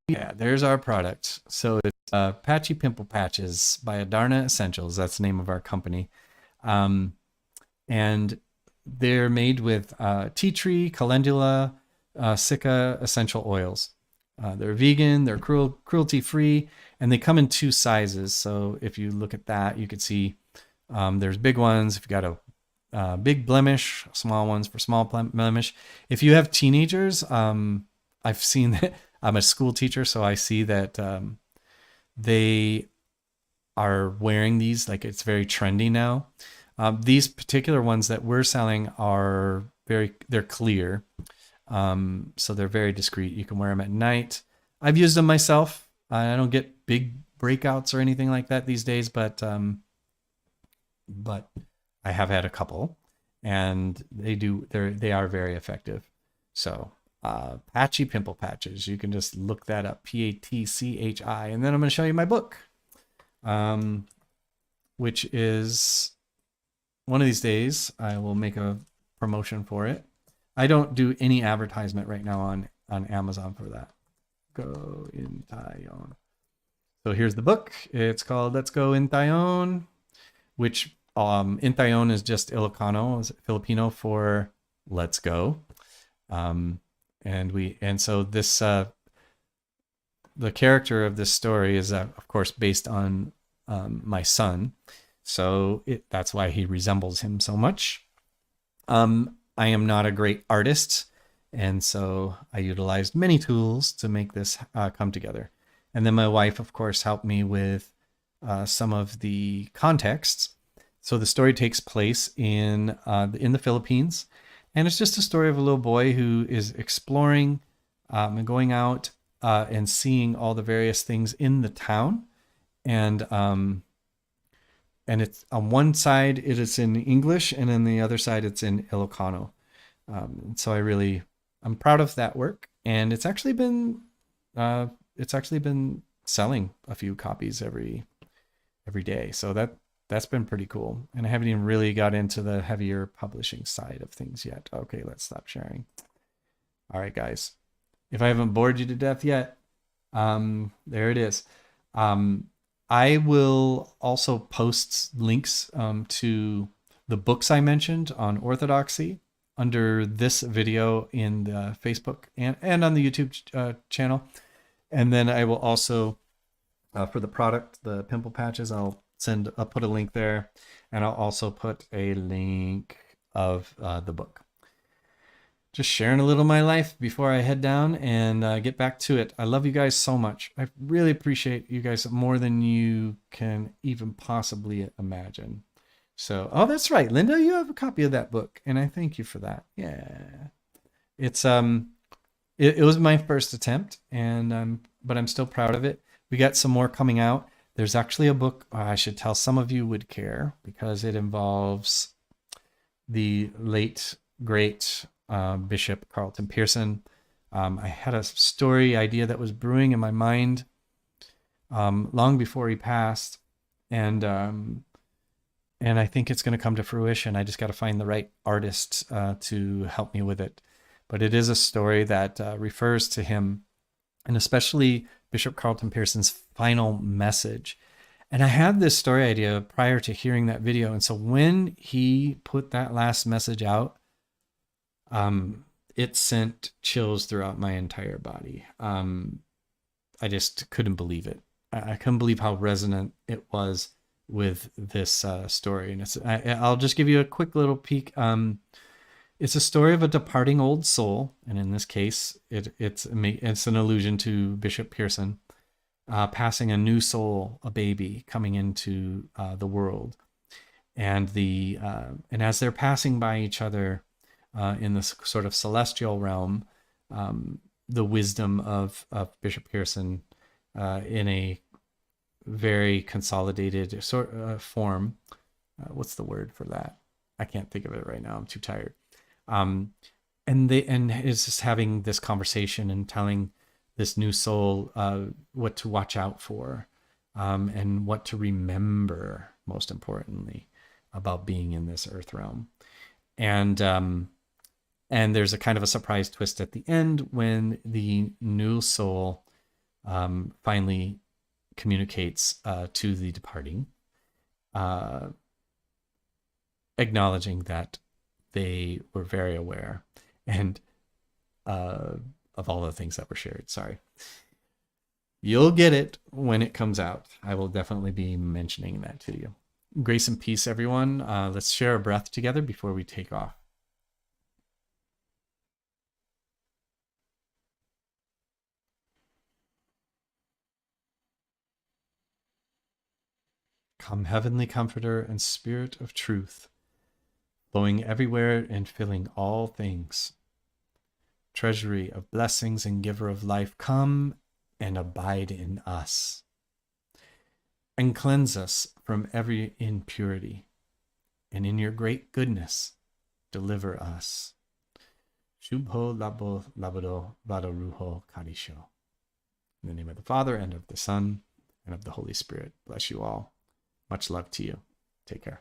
Yeah, there's our product. So it's Patchi Pimple Patches by Adarna Essentials. That's the name of our company. And they're made with tea tree, calendula, Sika essential oils. They're vegan, they're cruelty-free, and they come in 2 sizes. So if you look at that, you can see there's big ones. If you got a big blemish, small ones for small blemish. If you have teenagers, I've seen that. I'm a school teacher, so I see that they are wearing these, like it's very trendy now. These particular ones that we're selling are they're clear. So they're very discreet. You can wear them at night. I've used them myself. I don't get big breakouts or anything like that these days, but I have had a couple, and they are very effective. So Patchi Pimple Patches. You can just look that up, Patchi, and then I'm going to show you my book, which is one of these days I will make a promotion for it. I don't do any advertisement right now on Amazon for that. Go Intayon. So here's the book. It's called Let's Go Intayon, which Intayon is just Ilocano, is Filipino for let's go. And so this the character of this story is of course based on my son. So that's why he resembles him so much. I am not a great artist, and so I utilized many tools to make this come together. And then my wife, of course, helped me with some of the contexts. So the story takes place in the Philippines, and it's just a story of a little boy who is exploring and going out and seeing all the various things in the town. And it's on one side it is in English, and on the other side it's in Ilocano. And so I'm proud of that work, and it's actually been selling a few copies every day. So that's been pretty cool. And I haven't even really got into the heavier publishing side of things yet. Okay, let's stop sharing. All right, guys. If I haven't bored you to death yet, there it is. I will also post links to the books I mentioned on Orthodoxy under this video in the Facebook and on the YouTube channel. And then I will also, for the product, the pimple patches, I'll put a link there, and I'll also put a link of the book. Just sharing a little of my life before I head down and get back to it. I love you guys so much. I really appreciate you guys more than you can even possibly imagine. So, oh, that's right, Linda, you have a copy of that book, and I thank you for that. Yeah, it's it was my first attempt, and but I'm still proud of it. We got some more coming out. There's actually a book I should tell some of you would care, because it involves the late great Bishop Carlton Pearson. I had a story idea that was brewing in my mind long before he passed, and I think it's going to come to fruition. I just got to find the right artist to help me with it. But it is a story that refers to him and especially Bishop Carlton Pearson's final message. And I had this story idea prior to hearing that video. And so when he put that last message out, it sent chills throughout my entire body. I just couldn't believe it. I couldn't believe how resonant it was with this story. And I'll just give you a quick little peek. It's a story of a departing old soul. And in this case, it's an allusion to Bishop Pearson. Passing a new soul, a baby, coming into the world, and as they're passing by each other in this sort of celestial realm, the wisdom of Bishop Pearson in a very consolidated form. What's the word for that? I can't think of it right now. I'm too tired. And is just having this conversation and telling this new soul what to watch out for, and what to remember, most importantly, about being in this earth realm. And there's a kind of a surprise twist at the end when the new soul finally communicates to the departing, acknowledging that they were very aware and of all the things that were shared. Sorry. You'll get it when it comes out. I will definitely be mentioning that to you. Grace and peace, everyone. Let's share a breath together before we take off. Come, heavenly comforter and spirit of truth, flowing everywhere and filling all things. Treasury of blessings and giver of life, come and abide in us, and cleanse us from every impurity, and in your great goodness deliver us. Shubho labo labado vadaruho kadisho. In the name of the Father, and of the Son, and of the Holy Spirit. Bless you all. Much love to you. Take care.